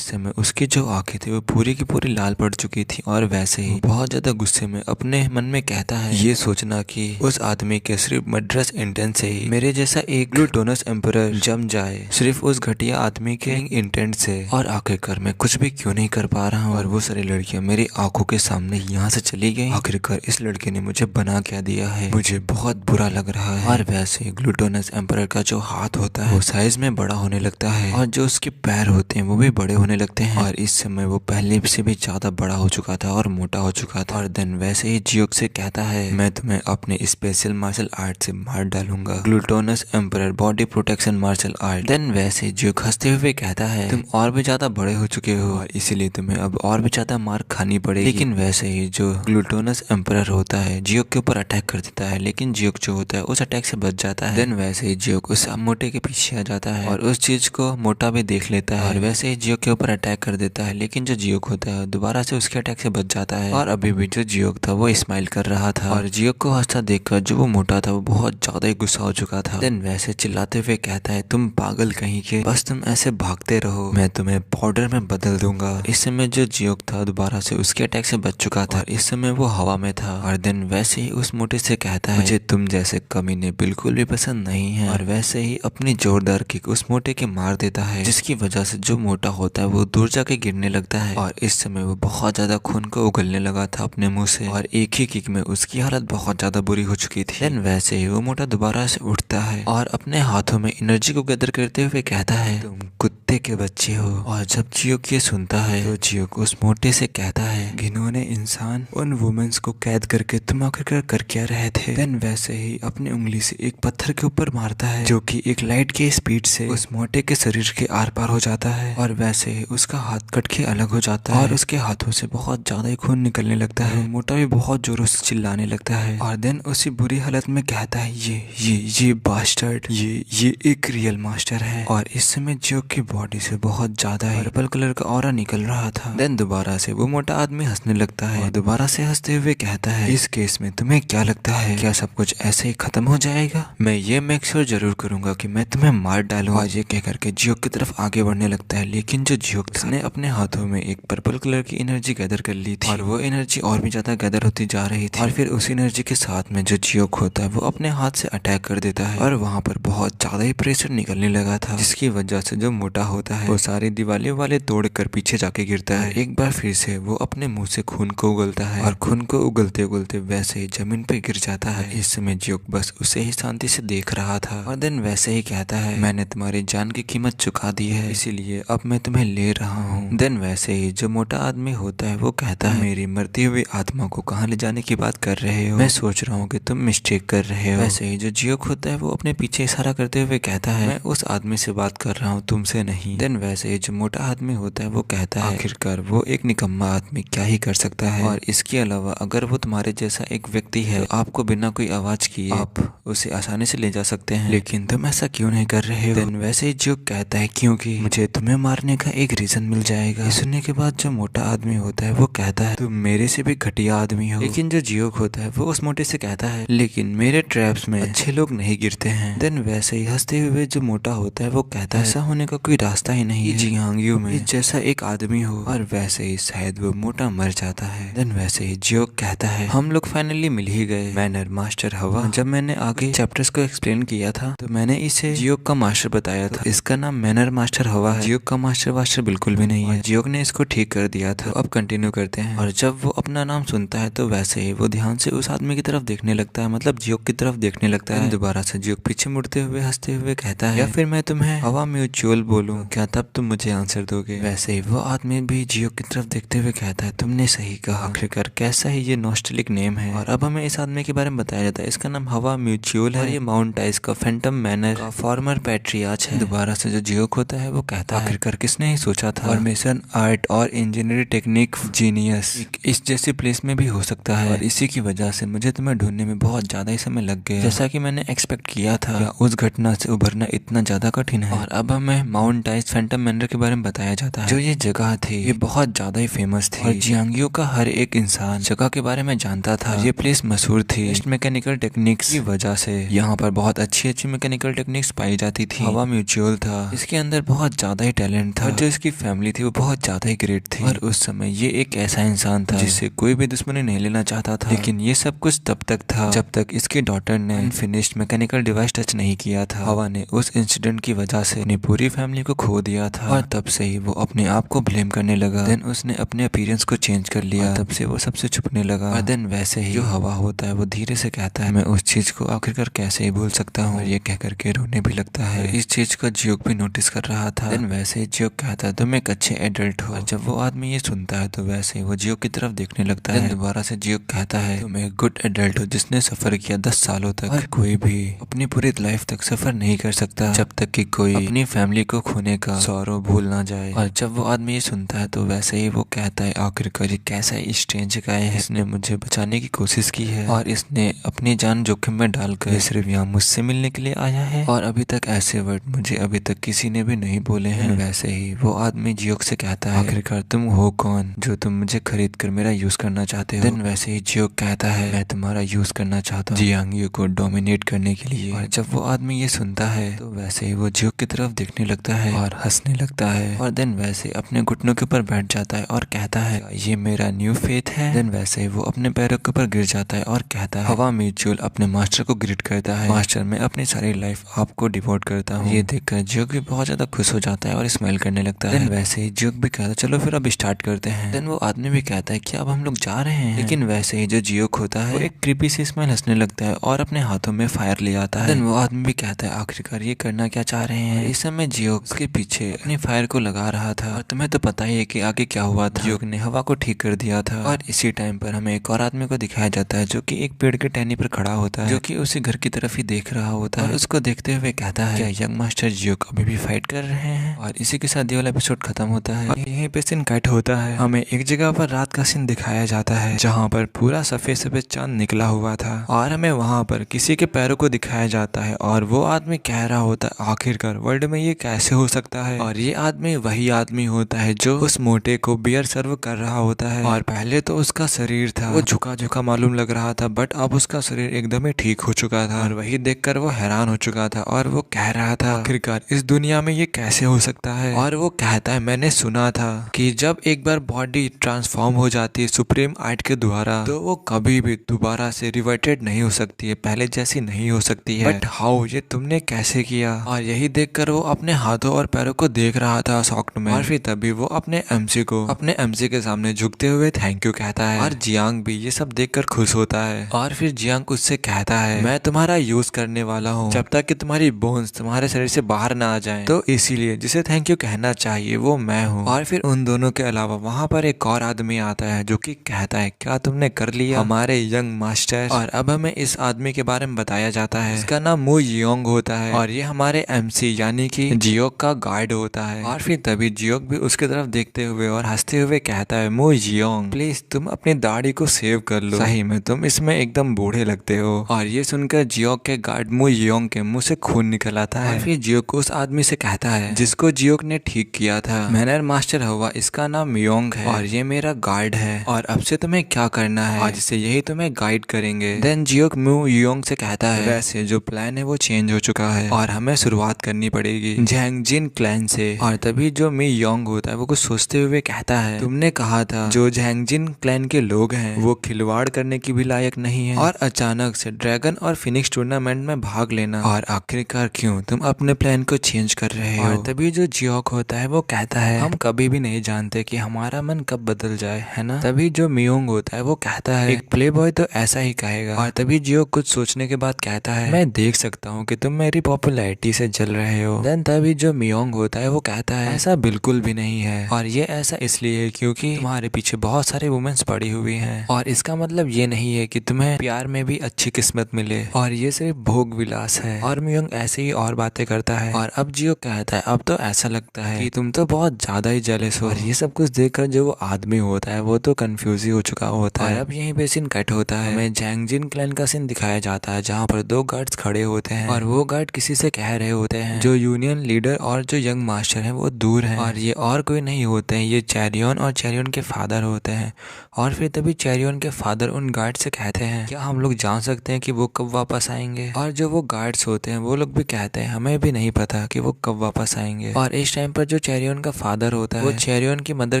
A: समय उसकी जो आंखें थी वो पूरी की पूरी लाल पड़ चुकी थी और वैसे ही बहुत ज्यादा गुस्से में अपने मन में कहता है ये सोचना कि उस आदमी के सिर्फ मर्डरस इंटेंट से ही मेरे जैसा एक ग्लूटोनस एम्परर जम जाए, सिर्फ उस घटिया आदमी के इंटेंट से। और आखिरकार मैं कुछ भी क्यों नहीं कर पा रहा हूँ और वो सारी लड़कियां मेरी आंखों के सामने यहाँ से चली गई। आखिरकार आखिरकार इस लड़के ने मुझे बना क्या दिया है, मुझे बहुत बुरा लग रहा है। और वैसे ग्लूटोनस एम्परर का जो हाथ होता है वो साइज में बड़ा होने लगता है और जो उसके पैर होते हैं वो भी बड़े होने लगते हैं और इस समय वो पहले से भी ज्यादा बड़ा हो चुका था और मोटा हो चुका था। और देन वैसे ही जियोक से कहता है मैं तुम्हें अपने स्पेशल मार्शल आर्ट से मार डालूंगा, gluttonous emperor body protection martial art. Then Jeok जियोक हंसते हुए कहता है तुम और भी ज्यादा बड़े हो चुके हो और इसीलिए तुम्हें अब और भी ज्यादा मार खानी पड़ेगी। लेकिन वैसे ही जो ग्लूटोनस एम्परर होता है जियोक के ऊपर अटैक कर देता है, लेकिन जियोक जो होता है उस अटैक से बच जाता है। देन वैसे ही जियोक उस मोटे के पीछे आ जाता है और उस चीज को मोटा भी देख लेता है और वैसे ही जियोक के ऊपर अटैक कर देता है, लेकिन जो जियोक होता है दोबारा से उसके अटैक से बच जाता है। और अभी भी जो जियोक था वो स्माइल कर रहा था और जियोक को हंसता देखकर जो वो मोटा था वो बहुत ज्यादा ही गुस्सा हो चुका था। देन वैसे चिल्लाते हुए कहता है तुम पागल कहीं के, बस तुम ऐसे भागते रहो, मैं तुम्हें पाउडर में बदल दूंगा। इस समय जो जियोक था दोबारा से उसके अटैक से बच चुका था, इस समय वो हवा में था। और देन वैसे ही उस मोटे से कहता है मुझे तुम जैसे कमीने बिल्कुल भी पसंद नहीं है। और वैसे ही अपनी जोरदार किक उस मोटे के मार देता है, जिसकी वजह से जो मोटा होता है वो दूर जाके गिरने लगता है। और इस समय वो बहुत ज्यादा खून को उगलने लगा था अपने मुंह से और एक ही किक में उसकी हालत बहुत ज्यादा बुरी हो चुकी थी। देन वैसे ही वो मोटा दोबारा से उठता है और अपने हाथों में एनर्जी को गैदर करते हुए कहता है तुम कुत्ते के बच्चे हो। और जब जियोक ये सुनता है तो जियोक उस मोटे से कहता है घिनौने इंसान, उन वुमेन्स को कैद करके तुम आखिरकार कर क्या रहे थे। देन वैसे ही अपनी उंगली से एक पत्थर के ऊपर मारता है जो कि एक लाइट के स्पीड से उस मोटे के शरीर के आर पार हो जाता है और वैसे ही उसका हाथ कट के अलग हो जाता है और उसके हाथों से बहुत ज्यादा ही खून निकलने लगता है। मोटा भी बहुत जोरों से चिल्लाने लगता है और देन उसी बुरी हालत में कहता है ये बास्टर्ड, ये एक रियल मास्टर है। और इस समय जियोक की बॉडी से बहुत ज्यादा पर्पल कलर का ऑरा निकल रहा था। देन दोबारा से वो मोटा आदमी हंसने लगता है और दोबारा से हंसते हुए कहता है इस केस में तुम्हें क्या लगता है, क्या सब कुछ ऐसे ही खत्म हो जाएगा? मैं ये मेक श्योर जरूर करूंगा कि मैं तुम्हें मार डालूं। और ये कह करके जियोक की तरफ आगे बढ़ने लगता है, लेकिन जो जियोक था ने अपने हाथों में एक पर्पल कलर की एनर्जी गैदर कर ली थी और वो एनर्जी और भी ज्यादा गैदर होती जा रही थी। और फिर उस एनर्जी के साथ में जो जियोक होता है वो अपने हाथ से अटैक कर देता है और वहाँ पर बहुत ज्यादा ही प्रेशर निकलने लगा था, जिसकी वजह से जो मोटा होता है वो सारी दीवारें वाले तोड़ कर पीछे जाके गिरता है। एक बार फिर से वो अपने मुंह से खून को उगलता है और खून को उगलते उगलते वैसे ही जमीन पे गिर जाता है। इस समय जियोक बस उसे ही शांति से देख रहा था और देन वैसे ही कहता है मैंने तुम्हारी जान की कीमत चुका दी है, इसीलिए अब मैं तुम्हें ले रहा हूँ। देन वैसे ही जो मोटा आदमी होता है वो कहता है मेरी मरती हुई आत्मा को कहाँ ले जाने की बात कर रहे हो, मैं सोच रहा हूँ कि तुम मिस्टेक कर रहे हो। वैसे ही जो जियोक होता है वो अपने पीछे इशारा करते हुए कहता है मैं उस आदमी से बात कर रहा हूँ, तुमसे नहीं। देन वैसे ही जो मोटा आदमी होता है वो कहता है आखिरकार वो एक निकम्मा आदमी क्या ही कर सकता है, और इसके अलावा अगर वो तुम्हारे जैसा एक व्यक्ति है तो आपको बिना कोई आवाज किए आप उसे आसानी से ले जा सकते हैं, लेकिन तुम ऐसा क्यों नहीं कर रहे हो। देन वैसे ही जियोक कहता है क्योंकि मुझे तुम्हें मारने का एक रीजन मिल जाएगा। सुनने के बाद जो मोटा आदमी होता है वो कहता है तुम मेरे से भी घटिया आदमी हो। लेकिन जो जियोक होता है वो उस मोटे से कहता है लेकिन मेरे ट्रैप्स में अच्छे लोग नहीं गिरते हैं। देन वैसे ही हंसते हुए जो मोटा होता है वो कहता है ऐसा होने का कोई रास्ता ही नहीं है, जियांगियो में जैसा एक आदमी हो। और वैसे ही शायद वो मोटा मर जाता है। देन वैसे ही जियोक कहता है हम लोग फाइनली मिल ही गए मैनर मास्टर हवा। जब मैंने आगे चैप्टर्स को एक्सप्लेन किया था तो मैंने इसे जियोक का मास्टर बताया था, इसका नाम मैनर मास्टर हवा है, जियोक का मास्टर वास्टर बिल्कुल भी नहीं है। जियोक ने इसको ठीक कर दिया था। अब कंटिन्यू करते हैं। और जब वो अपना नाम सुनता है तो वैसे ही वो ध्यान से उस आदमी की तरफ देखने लगता है, मतलब जियोक की तरफ देखने लगता है। दोबारा से जियोक पीछे मुड़ते हुए हंसते हुए कहता है या फिर मैं तुम्हें हवा म्यूचुअल बोलूं क्या, तब तुम मुझे आंसर दोगे। वैसे ही वो आदमी भी जियोक की तरफ देखते हुए कहता है तुमने सही कहा, आखिरकार कैसा ही ये नॉस्टैल्जिक नेम है। और अब हमें इस आदमी के बारे में बताया जाता है, इसका नाम हवा म्यूचुअल है, ये माउंट आइस का फैंटम मैनर का फॉर्मर पैट्रियार्च है। दोबारा से जो जियोक होता है वो कहता है आखिरकार किसने ही सोचा था फॉर्मेशन आर्ट और इंजीनियरिंग टेक्निक जीनियस इस जैसी प्लेस में भी हो सकता है, और इसी की वजह से मुझे तुम्हें ढूंढने में बहुत ज्यादा ही समय लग गया जैसा कि मैंने एक्सपेक्ट किया था। उस घटना से उभरना इतना ज्यादा कठिन है। और अब हमें माउंट आइस फैंटम मैनर के बारे में बताया जाता है। जो ये जगह थी ये बहुत ज्यादा ही फेमस थी और जियांगियो का हर एक इंसान जगह के बारे में जानता था। ये प्लेस मशहूर थी मैकेनिकल टेक्निक्स की वजह से, यहाँ पर बहुत अच्छी अच्छी मैकेनिकल टेक्निक्स पाई जाती थी। हवा म्यूचुअल था, इसके अंदर बहुत ज्यादा ही टैलेंट था और जो इसकी फैमिली थी वो बहुत ज्यादा ही ग्रेट थी। और उस समय ये एक ऐसा इंसान था जिससे कोई भी दुश्मनी नहीं लेना चाहता था। लेकिन ये सब कुछ तब तक था जब तक इसकी डॉटर ने अनफिनिश्ड मैकेनिकल डिवाइस टच नहीं किया था। हवा ने उस इंसिडेंट की वजह से अपनी पूरी फैमिली को खो दिया था और तब से ही वो अपने आप को ब्लेम करने लगा। देन उसने अपने अपीयरेंस को चेंज कर लिया, तब से वो सबसे छुपने लगा। और देन वैसे ही जो हवा होता है वो धीरे से कहता है मैं उस चीज को आखिरकार कैसे ही भूल सकता हूँ, और ये कह करके रोने भी लगता है। इस चीज को जियोक भी नोटिस कर रहा था। देन वैसे ही जियोक कहता है तुम एक अच्छे एडल्ट हो। और जब वो आदमी ये सुनता है तो वैसे ही वो जियोक की तरफ देखने लगता है। दोबारा से जियोक कहता है तुम एक गुड एडल्ट हो जिसने सफर किया 10 सालों तक, और कोई भी अपनी पूरी लाइफ तक सफर नहीं कर सकता जब तक कि कोई अपनी फैमिली को खोने का सौरव भूल ना जाए। और जब वो आदमी ये सुनता है तो वैसे ही वो कहता है आखिरकार ये कैसा स्ट्रेंज गाय है, इसने मुझे बचाने की कोशिश की है और इसने अपनी जान जोखिम में डालकर ये सिर्फ यहाँ मुझसे मिलने के लिए आया है, और अभी तक ऐसे वर्ड मुझे अभी तक किसी ने भी नहीं बोले हैं। वैसे ही वो आदमी जियोक से कहता है आखिरकार तुम हो कौन जो तुम मुझे खरीद कर मेरा यूज करना चाहते हो। देन वैसे ही जियोक कहता है मैं तुम्हारा यूज करना चाहता हूँ जियांग यू को डोमिनेट करने के लिए। और जब वो आदमी ये सुनता है तो वैसे ही वो जियोक की तरफ देखने लगता है और हंसने लगता है, और देन वैसे अपने घुटनों के ऊपर बैठ जाता है और कहता है ये मेरा न्यू फेथ है। देन वैसे ही वो अपने पैरों के ऊपर गिर जाता है और कहता है हवा म्यूचुअल अपने मास्टर को ग्रीट करता है, मास्टर मैं अपनी सारी लाइफ आपको डिवोट करता हूँ। ये देखकर जियोक भी बहुत ज्यादा खुश हो जाता है और स्माइल करने लगता है। देन वैसे ही जियोक भी कहता है चलो फिर अब स्टार्ट करते हैं। देन वो आदमी भी कहता है कि अब हम लोग जा रहे हैं, लेकिन वैसे ही जो जियोक होता है वो एक क्रीपी सी स्माइल हंसने लगता है और अपने हाथों में फायर ले आता है। देन वो आदमी भी कहता है आखिरकार ये करना क्या चाह रहे हैं। इस समय जियोक उसके पीछे अपनी फायर को लगा रहा था, और तुम्हें तो पता ही है कि आगे क्या हुआ था। जियोक ने हवा को ठीक कर दिया था, और इसी टाइम पर हमें एक और आदमी को दिखाया जाता है जो कि एक पेड़ के टहनी पर खड़ा होता है, जो कि उसी घर की तरफ ही देख रहा होता है और उसको देखते हुए कहता है क्या यंग मास्टर जियोक अभी भी फाइट कर रहे हैं। और इसी के साथ ये वाला एपिसोड खत्म होता है और यहीं पे सीन कट होता है। हमें एक जगह पर रात का सीन दिखाया जाता है जहाँ पर पूरा सफेद सफेद चांद निकला हुआ था, और हमें वहाँ पर किसी के पैरों को दिखाया जाता है और वो आदमी कह रहा होता है आखिरकार वर्ल्ड में ये कैसे हो सकता है। और ये आदमी वही आदमी होता है जो उस मोटे को बियर सर्व कर रहा होता है, और पहले तो उसका शरीर था वो झुका झुका मालूम लग रहा था, बट अब उसका शरीर एकदम ही ठीक हो चुका था, और वही देखकर वो हैरान हो चुका था और वो कह रहा था आखिरकार इस दुनिया में ये कैसे हो सकता है। और वो कहता है मैंने सुना था कि जब एक बार बॉडी ट्रांसफॉर्म हो जाती है सुप्रीम आर्ट के द्वारा तो वो कभी भी दोबारा से रिवर्टेड नहीं हो सकती है, पहले जैसी नहीं हो सकती है। बट हाउ, ये तुमने कैसे किया। और यही देखकर वो अपने हाथों और पैरों को देख रहा था शॉक्ड में, और फिर तभी वो अपने एमसी के सामने झुकते हुए थैंक यू कहता है, और जियांग भी ये सब देखकर खुश होता है। और फिर जियांग उससे कहता है मैं तुम्हारा यूज करने वाला हूँ जब तक कि तुम्हारी बोन्स तुम्हारे शरीर से बाहर ना आ जाएं, तो इसीलिए जिसे थैंक यू कहना चाहिए वो मैं हूँ। और फिर उन दोनों के अलावा वहाँ पर एक और आदमी आता है जो कि कहता है क्या तुमने कर लिया हमारे यंग मास्टर। और अब हमें इस आदमी के बारे में बताया जाता है, इसका नाम मू जियोंग होता है और ये हमारे एमसी यानी कि जियोक का गार्ड होता है। और फिर तभी जियोक भी उसकी तरफ देखते हुए और हंसते हुए कहता है मू जियोंग प्लीज तुम अपनी दाढ़ी को सेव कर लो, सही में तुम इसमें एकदम बूढ़े लगते हो। और ये सुनकर जियोक के गार्ड मू जियोंग के मुंह से खून निकल आता है। और फिर जियोक उस आदमी से कहता है जिसको जियोक ने ठीक किया था, मैनर मास्टर हुआ, इसका नाम मियोंग है और ये मेरा गार्ड है, और अब से तुम्हें क्या करना है आज से यही तुम्हें गाइड करेंगे। देन जियोक मू जियोंग से कहता है वैसे जो प्लान है वो चेंज हो चुका है और हमें शुरुआत करनी पड़ेगी झैंगजिन क्लैन से। और तभी जो मी योंग होता है वो कुछ सोचते हुए कहता है तुमने कहा था जो झैंगजिन क्लैन के लोग हैं वो खिलवाड़ करने की भी लायक नहीं है, और अचानक से ड्रैगन और फिनिक्स टूर्नामेंट में भाग लेना, और आखिरकार क्यों तुम अपने प्लान को चेंज कर रहे हो। और तभी जो जियोक होता है वो कहता है हम कभी भी नहीं जानते कि हमारा मन कब बदल जाए, है ना। तभी जो मियोंग होता है वो कहता है एक प्ले बॉय तो ऐसा ही कहेगा। और तभी जियोक कुछ सोचने के बाद कहता है मैं देख सकता हूँ कि तुम मेरी पॉपुलैरिटी से जल रहे हो। देन तभी जो मियोंग होता है वो कहता है ऐसा बिल्कुल भी नहीं है, और ये ऐसा इसलिए है क्योंकि तुम्हारे पीछे बहुत सारे वुमेन्स पड़ी हुई हैं, और इसका मतलब ये नहीं है कि तुम्हें प्यार में भी अच्छी किस्मत मिले, और ये सिर्फ भोग विलास है। और मियोंग ऐसे ही और बातें करता है, और अब जियोक कहता है अब तो ऐसा लगता है कि तुम तो बहुत ज्यादा ही जेलस हो। और ये सब कुछ देखकर जो वो आदमी होता है वो तो कंफ्यूज ही हो चुका होता है। और अब यहीं पे सीन कट होता है, हमें झैंगजिन क्लैन का सीन दिखाया जाता है जहाँ पर दो गार्ड्स खड़े होते हैं, और वो गार्ड किसी से कह रहे होते हैं जो यूनियन लीडर और जो यंग मास्टर है वो दूर है, और ये और कोई नहीं होते हैं, ये चैरियन और चैरियन के फादर होते हैं। और फिर तभी चैरियन के फादर उन गार्ड से कहते हैं क्या हम लोग जान सकते हैं कि वो कब वापस आएंगे। और जो वो गार्ड्स होते हैं वो लोग भी कहते हैं हमें भी नहीं पता कि वो कब वापस आएंगे। और इस टाइम पर जो चैरियन का फादर होता है वो चैरियन की मदर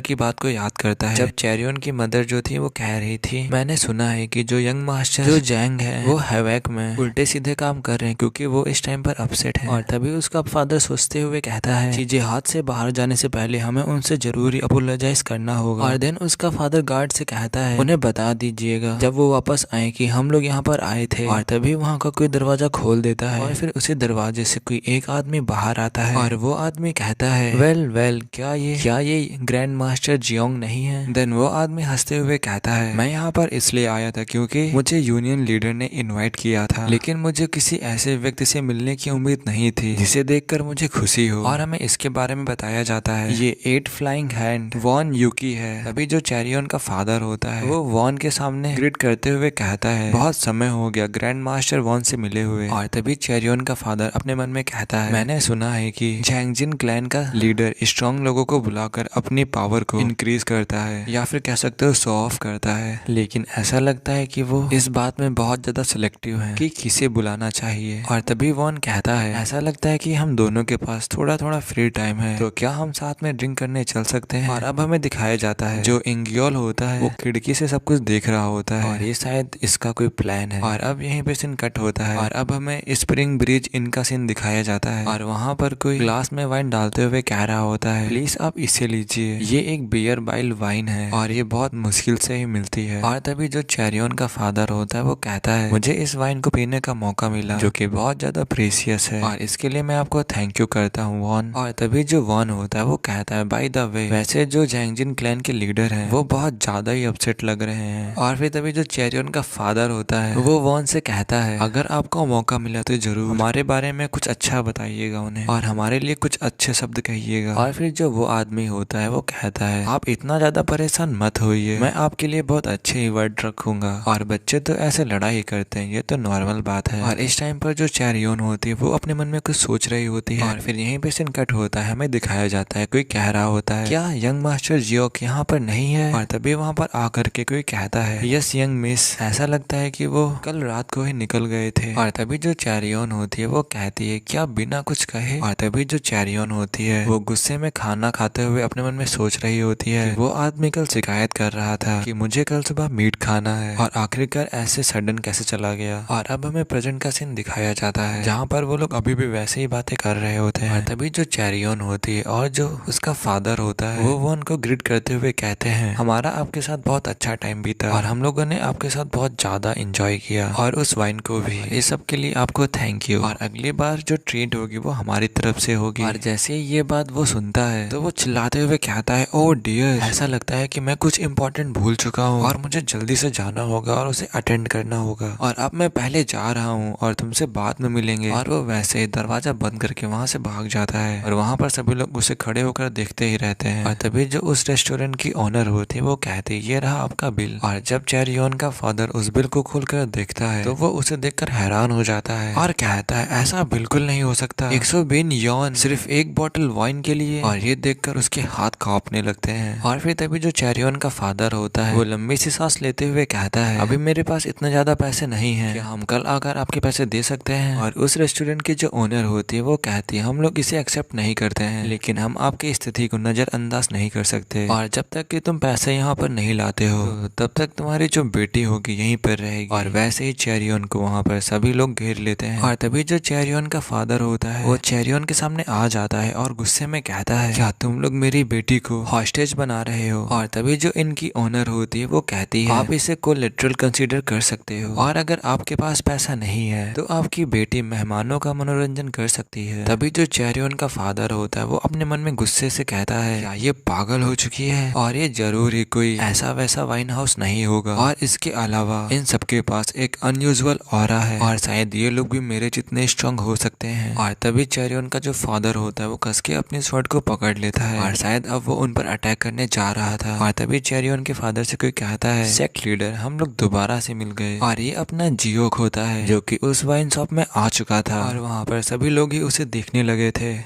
A: की बात को याद करता है, जब चैरियन की मदर जो थी वो कह रही थी मैंने सुना है कि जो यंग मास्टर जो जैंग है वो हैवैक में उल्टे सीधे काम कर रहे हैं क्योंकि वो इस टाइम पर अपसेट है। और तभी उसका फादर सोचते हुए हुए कहता है चीजें हाथ से बाहर जाने से पहले हमें उनसे जरूरी अपोलोजाइज करना होगा। और देन उसका फादर गार्ड से कहता है उन्हें बता दीजिएगा जब वो वापस आए कि हम लोग यहाँ पर आए थे। और तभी वहाँ का कोई दरवाजा खोल देता है और फिर उसी दरवाजे से कोई एक आदमी बाहर आता है और वो आदमी कहता है वेल क्या ये ग्रैंड मास्टर जियोंग नहीं है। देन वो आदमी हंसते हुए कहता है मैं यहाँ पर इसलिए आया था क्योंकि मुझे यूनियन लीडर ने इनवाइट किया था, लेकिन मुझे किसी ऐसे व्यक्ति से मिलने की उम्मीद नहीं थी जिसे देखकर मुझे खुशी हो। और हमें इसके बारे में बताया जाता है ये 8 फ्लाइंग हैंड वॉन यूकी है। अभी जो चेरियन का फादर होता है वो वॉन के सामने ग्रिट करते हुए कहता है बहुत समय हो गया ग्रैंड मास्टर वॉन से मिले हुए। और तभी चेरियन का फादर अपने मन में कहता है मैंने सुना है कि झैंगजिन क्लैन का लीडर स्ट्रॉन्ग लोगों को बुलाकर अपनी पावर को इंक्रीज करता है या फिर कह सकते हो शो ऑफ करता है, लेकिन ऐसा लगता है कि वो इस बात में बहुत ज्यादा सिलेक्टिव है कि किसे बुलाना चाहिए। और तभी वॉन कहता है ऐसा लगता है कि हम दोनों के पास थोड़ा थोड़ा फ्री टाइम है तो क्या हम साथ में ड्रिंक करने चल सकते हैं। और अब हमें दिखाया जाता है जो इंग्योल होता है वो खिड़की से सब कुछ देख रहा होता है और ये शायद इसका कोई प्लान है। और अब यहीं पे सीन कट होता है और अब हमें स्प्रिंग ब्रिज इनका सीन दिखाया जाता है और वहाँ पर कोई ग्लास में वाइन डालते हुए कह रहा होता है प्लीज आप इसे लीजिए, ये एक बियर बाइल वाइन है और ये बहुत मुश्किल से ही मिलती है। और तभी जो चेरियन का फादर होता है वो कहता है मुझे इस वाइन को पीने का मौका मिला जो कि बहुत ज्यादा प्रीसियस है और इसके लिए मैं आपको थैंक यू करता हूँ वॉन। और तभी जो वॉन होता है वो कहता है बाय द वे वैसे जो झैंगजिन क्लैन के लीडर हैं वो बहुत ज्यादा ही अपसेट लग रहे हैं। और फिर तभी जो चेरियन का फादर होता है वो वॉन से कहता है अगर आपको मौका मिला तो जरूर हमारे बारे में कुछ अच्छा बताइएगा उन्हें और हमारे लिए कुछ अच्छे शब्द कहिएगा। और फिर जो वो आदमी होता है वो कहता है आप इतना ज्यादा परेशान मत होइए, मैं आपके लिए बहुत अच्छे ही वर्ड रखूंगा और बच्चे तो ऐसे लड़ाई करते हैं, ये तो नॉर्मल बात है। और इस टाइम पर जो चेरियन होती है वो अपने मन में कुछ सोच रही होती है और फिर यहीं पे सीन कट होता है, हमें दिखाया जाता है कोई कह रहा होता है क्या यंग मास्टर जियोक यहाँ पर नहीं है। और तभी वहाँ पर आकर के कोई कहता है यस यंग मिस, ऐसा लगता है कि वो कल रात को ही निकल गए थे। और तभी जो चेरियन होती है वो कहती है क्या बिना कुछ कहे। और तभी जो चेरियन होती है वो गुस्से में खाना खाते हुए अपने मन में सोच रही होती है वो आदमी कल शिकायत कर रहा था कि मुझे कल सुबह मीट खाना है और आखिरकार ऐसे सडन कैसे चला गया। और अब हमें प्रेजेंट का सीन दिखाया जाता है जहाँ पर वो लोग अभी भी वैसे ही बातें कर रहे होते हैं। और तभी जो चेरियन होती है और जो उसका फादर होता है वो उनको ग्रिट करते हुए कहते हैं हमारा आपके साथ बहुत अच्छा टाइम बीता और हम लोगों ने आपके साथ बहुत ज्यादा एंजॉय किया और उस वाइन को भी, ये सब के लिए आपको थैंक यू और अगली बार जो ट्रीट होगी वो हमारी तरफ से होगी। और जैसे ही ये बात वो सुनता है तो वो चिल्लाते हुए कहता है ओ डियर, ऐसा लगता है कि मैं कुछ इंपॉर्टेंट भूल चुका हूँ और मुझे जल्दी से जाना होगा और उसे अटेंड करना होगा और अब मैं पहले जा रहा हूँ और तुमसे बाद में मिलेंगे। और वो वैसे ही दरवाजा बंद करके वहाँ से भाग जाता है और वहाँ पर सभी लोग उसे खड़े होकर देखते ही रहते हैं। और तभी जो उस रेस्टोरेंट की ओनर होती है वो कहती है ये रहा आपका बिल। और जब चेरियन का फादर उस बिल को खोलकर देखता है तो वो उसे देखकर हैरान हो जाता है और कहता है ऐसा बिल्कुल नहीं हो सकता, 120 यॉन सिर्फ एक बॉटल वाइन के लिए। और ये देखकर उसके हाथ कांपने लगते हैं। और फिर तभी जो चेरियन का फादर होता है वो लंबी सी सांस लेते हुए कहता है अभी मेरे पास इतना ज्यादा पैसे नहीं हैं, क्या हम कल आकर आपके पैसे दे सकते हैं। और उस रेस्टोरेंट की जो ओनर होती है वो कहती है हम लोग इसे एक्सेप्ट नहीं करते हैं, लेकिन हम आपकी स्थिति को नजरअंदाज नहीं कर सकते और जब तक कि तुम पैसे यहाँ पर नहीं लाते हो तो तब तक तुम्हारी जो बेटी होगी यहीं पर रहेगी। और वैसे ही चेरियन को वहाँ पर सभी लोग घेर लेते हैं। और तभी जो चेरियन का फादर होता है वो चेरियन के सामने आ जाता है और गुस्से में कहता है क्या तुम लोग मेरी बेटी को हॉस्टेज बना रहे हो। और तभी जो इनकी ओनर होती है वो कहती है आप इसे कोलैटरल कंसीडर कर सकते हो और अगर आपके पास पैसा नहीं है तो आपकी बेटी मेहमानों का मनोरंजन कर सकती है। तभी जो चेरियन का फादर होता है वो अपने मन में गुस्से से कहता है क्या ये पागल हो चुकी है और ये जरूर ही कोई ऐसा वैसा वाइन हाउस नहीं होगा और इसके अलावा इन सबके पास एक अनयूजुअल ऑरा है और शायद ये लोग भी मेरे जितने स्ट्रांग हो सकते हैं। और तभी चेरियन का जो फादर होता है वो कस के अपनी स्वॉर्ड को पकड़ लेता है और शायद अब वो उन पर अटैक करने जा रहा था। और तभी चेरियन के फादर से कोई कहता है सेक्ट लीडर हम लोग दोबारा से मिल गए। और ये अपना जियोक होता है जो कि उस वाइन शॉप में आ चुका था और वहाँ पर सभी लोग ही उसे देखने लगे थे।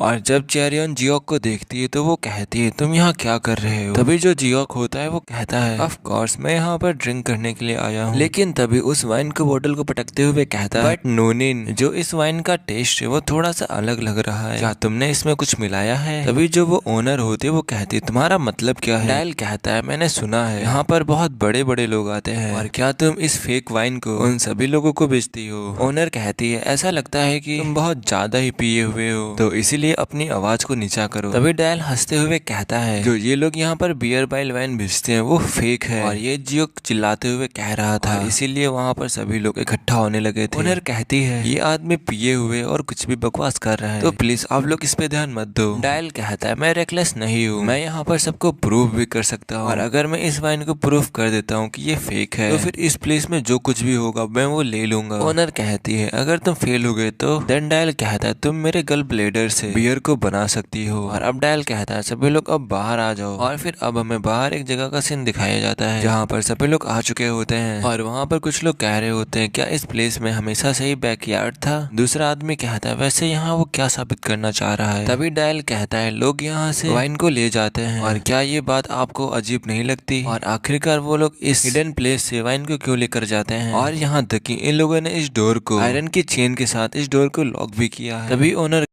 A: और जब चेरियन जियोक को देखती है तो वो कहती है तुम यहाँ क्या कर रहे हो। तभी जो जियोक होता है वो कहता है ऑफ कोर्स मैं यहाँ पर ड्रिंक करने के लिए आया हूँ। लेकिन तभी उस वाइन को बोतल को पटकते हुए कहता है बट नूनिन जो इस वाइन का टेस्ट है वो थोड़ा सा अलग लग रहा है, क्या तुमने इसमें कुछ मिलाया है। तभी जो वो ओनर होते वो कहती तुम्हारा मतलब क्या है। डायल कहता है मैंने सुना है यहाँ पर बहुत बड़े बड़े लोग आते हैं और क्या तुम इस फेक वाइन को उन सभी लोगों को बेचती हो। ओनर कहती है ऐसा लगता है कि तुम बहुत ज्यादा ही पिए हुए हो तो इसीलिए अपनी आवाज को नीचा करो। तभी डायल हंसते हुए कहता है जो ये लोग यहाँ पर बियर बाइल वाइन बेचते हैं वो फेक है और ये जियोक चिल्लाते हुए कह रहा था इसीलिए वहाँ पर सभी लोग इकट्ठा होने लगे थे। ओनर कहती है ये आदमी पिए हुए और कुछ भी बकवास कर रहा है तो प्लीज आप लोग इस पे ध्यान मत दो। डायल कहता है मैं रेकलेस नहीं हूँ, मैं यहाँ पर सबको प्रूव भी कर सकता हूँ और अगर मैं इस वाइन को प्रूफ कर देता हूँ कि ये फेक है तो फिर इस प्लेस में जो कुछ भी होगा मैं वो ले लूंगा। ओनर कहती है अगर तुम फेल हो गए तो देन डायल कहता है तुम मेरे गल ब्लेडर से बियर को बना सकती हो। और अब डायल कहता है सभी लोग अब बाहर आ जाओ और फिर अब हमें बाहर एक जगह का सीन दिखाया जाता है जहाँ पर सभी लोग आ चुके होते हैं और वहाँ पर कुछ लोग कह रहे होते हैं क्या इस प्लेस में हमेशा से ही बैकयार्ड था। दूसरा आदमी कहता है वैसे यहाँ वो क्या साबित करना चाह रहा है। तभी डायल कहता है लोग यहाँ से वाइन को ले जाते हैं और क्या ये बात आपको अजीब नहीं लगती। और आखिरकार वो लोग इस हिडन प्लेस से वाइन को क्यों लेकर जाते हैं और यहाँ तक कि इन लोगों ने इस डोर को आयरन की चेन के साथ इस डोर को लॉक भी किया है। तभी ओनर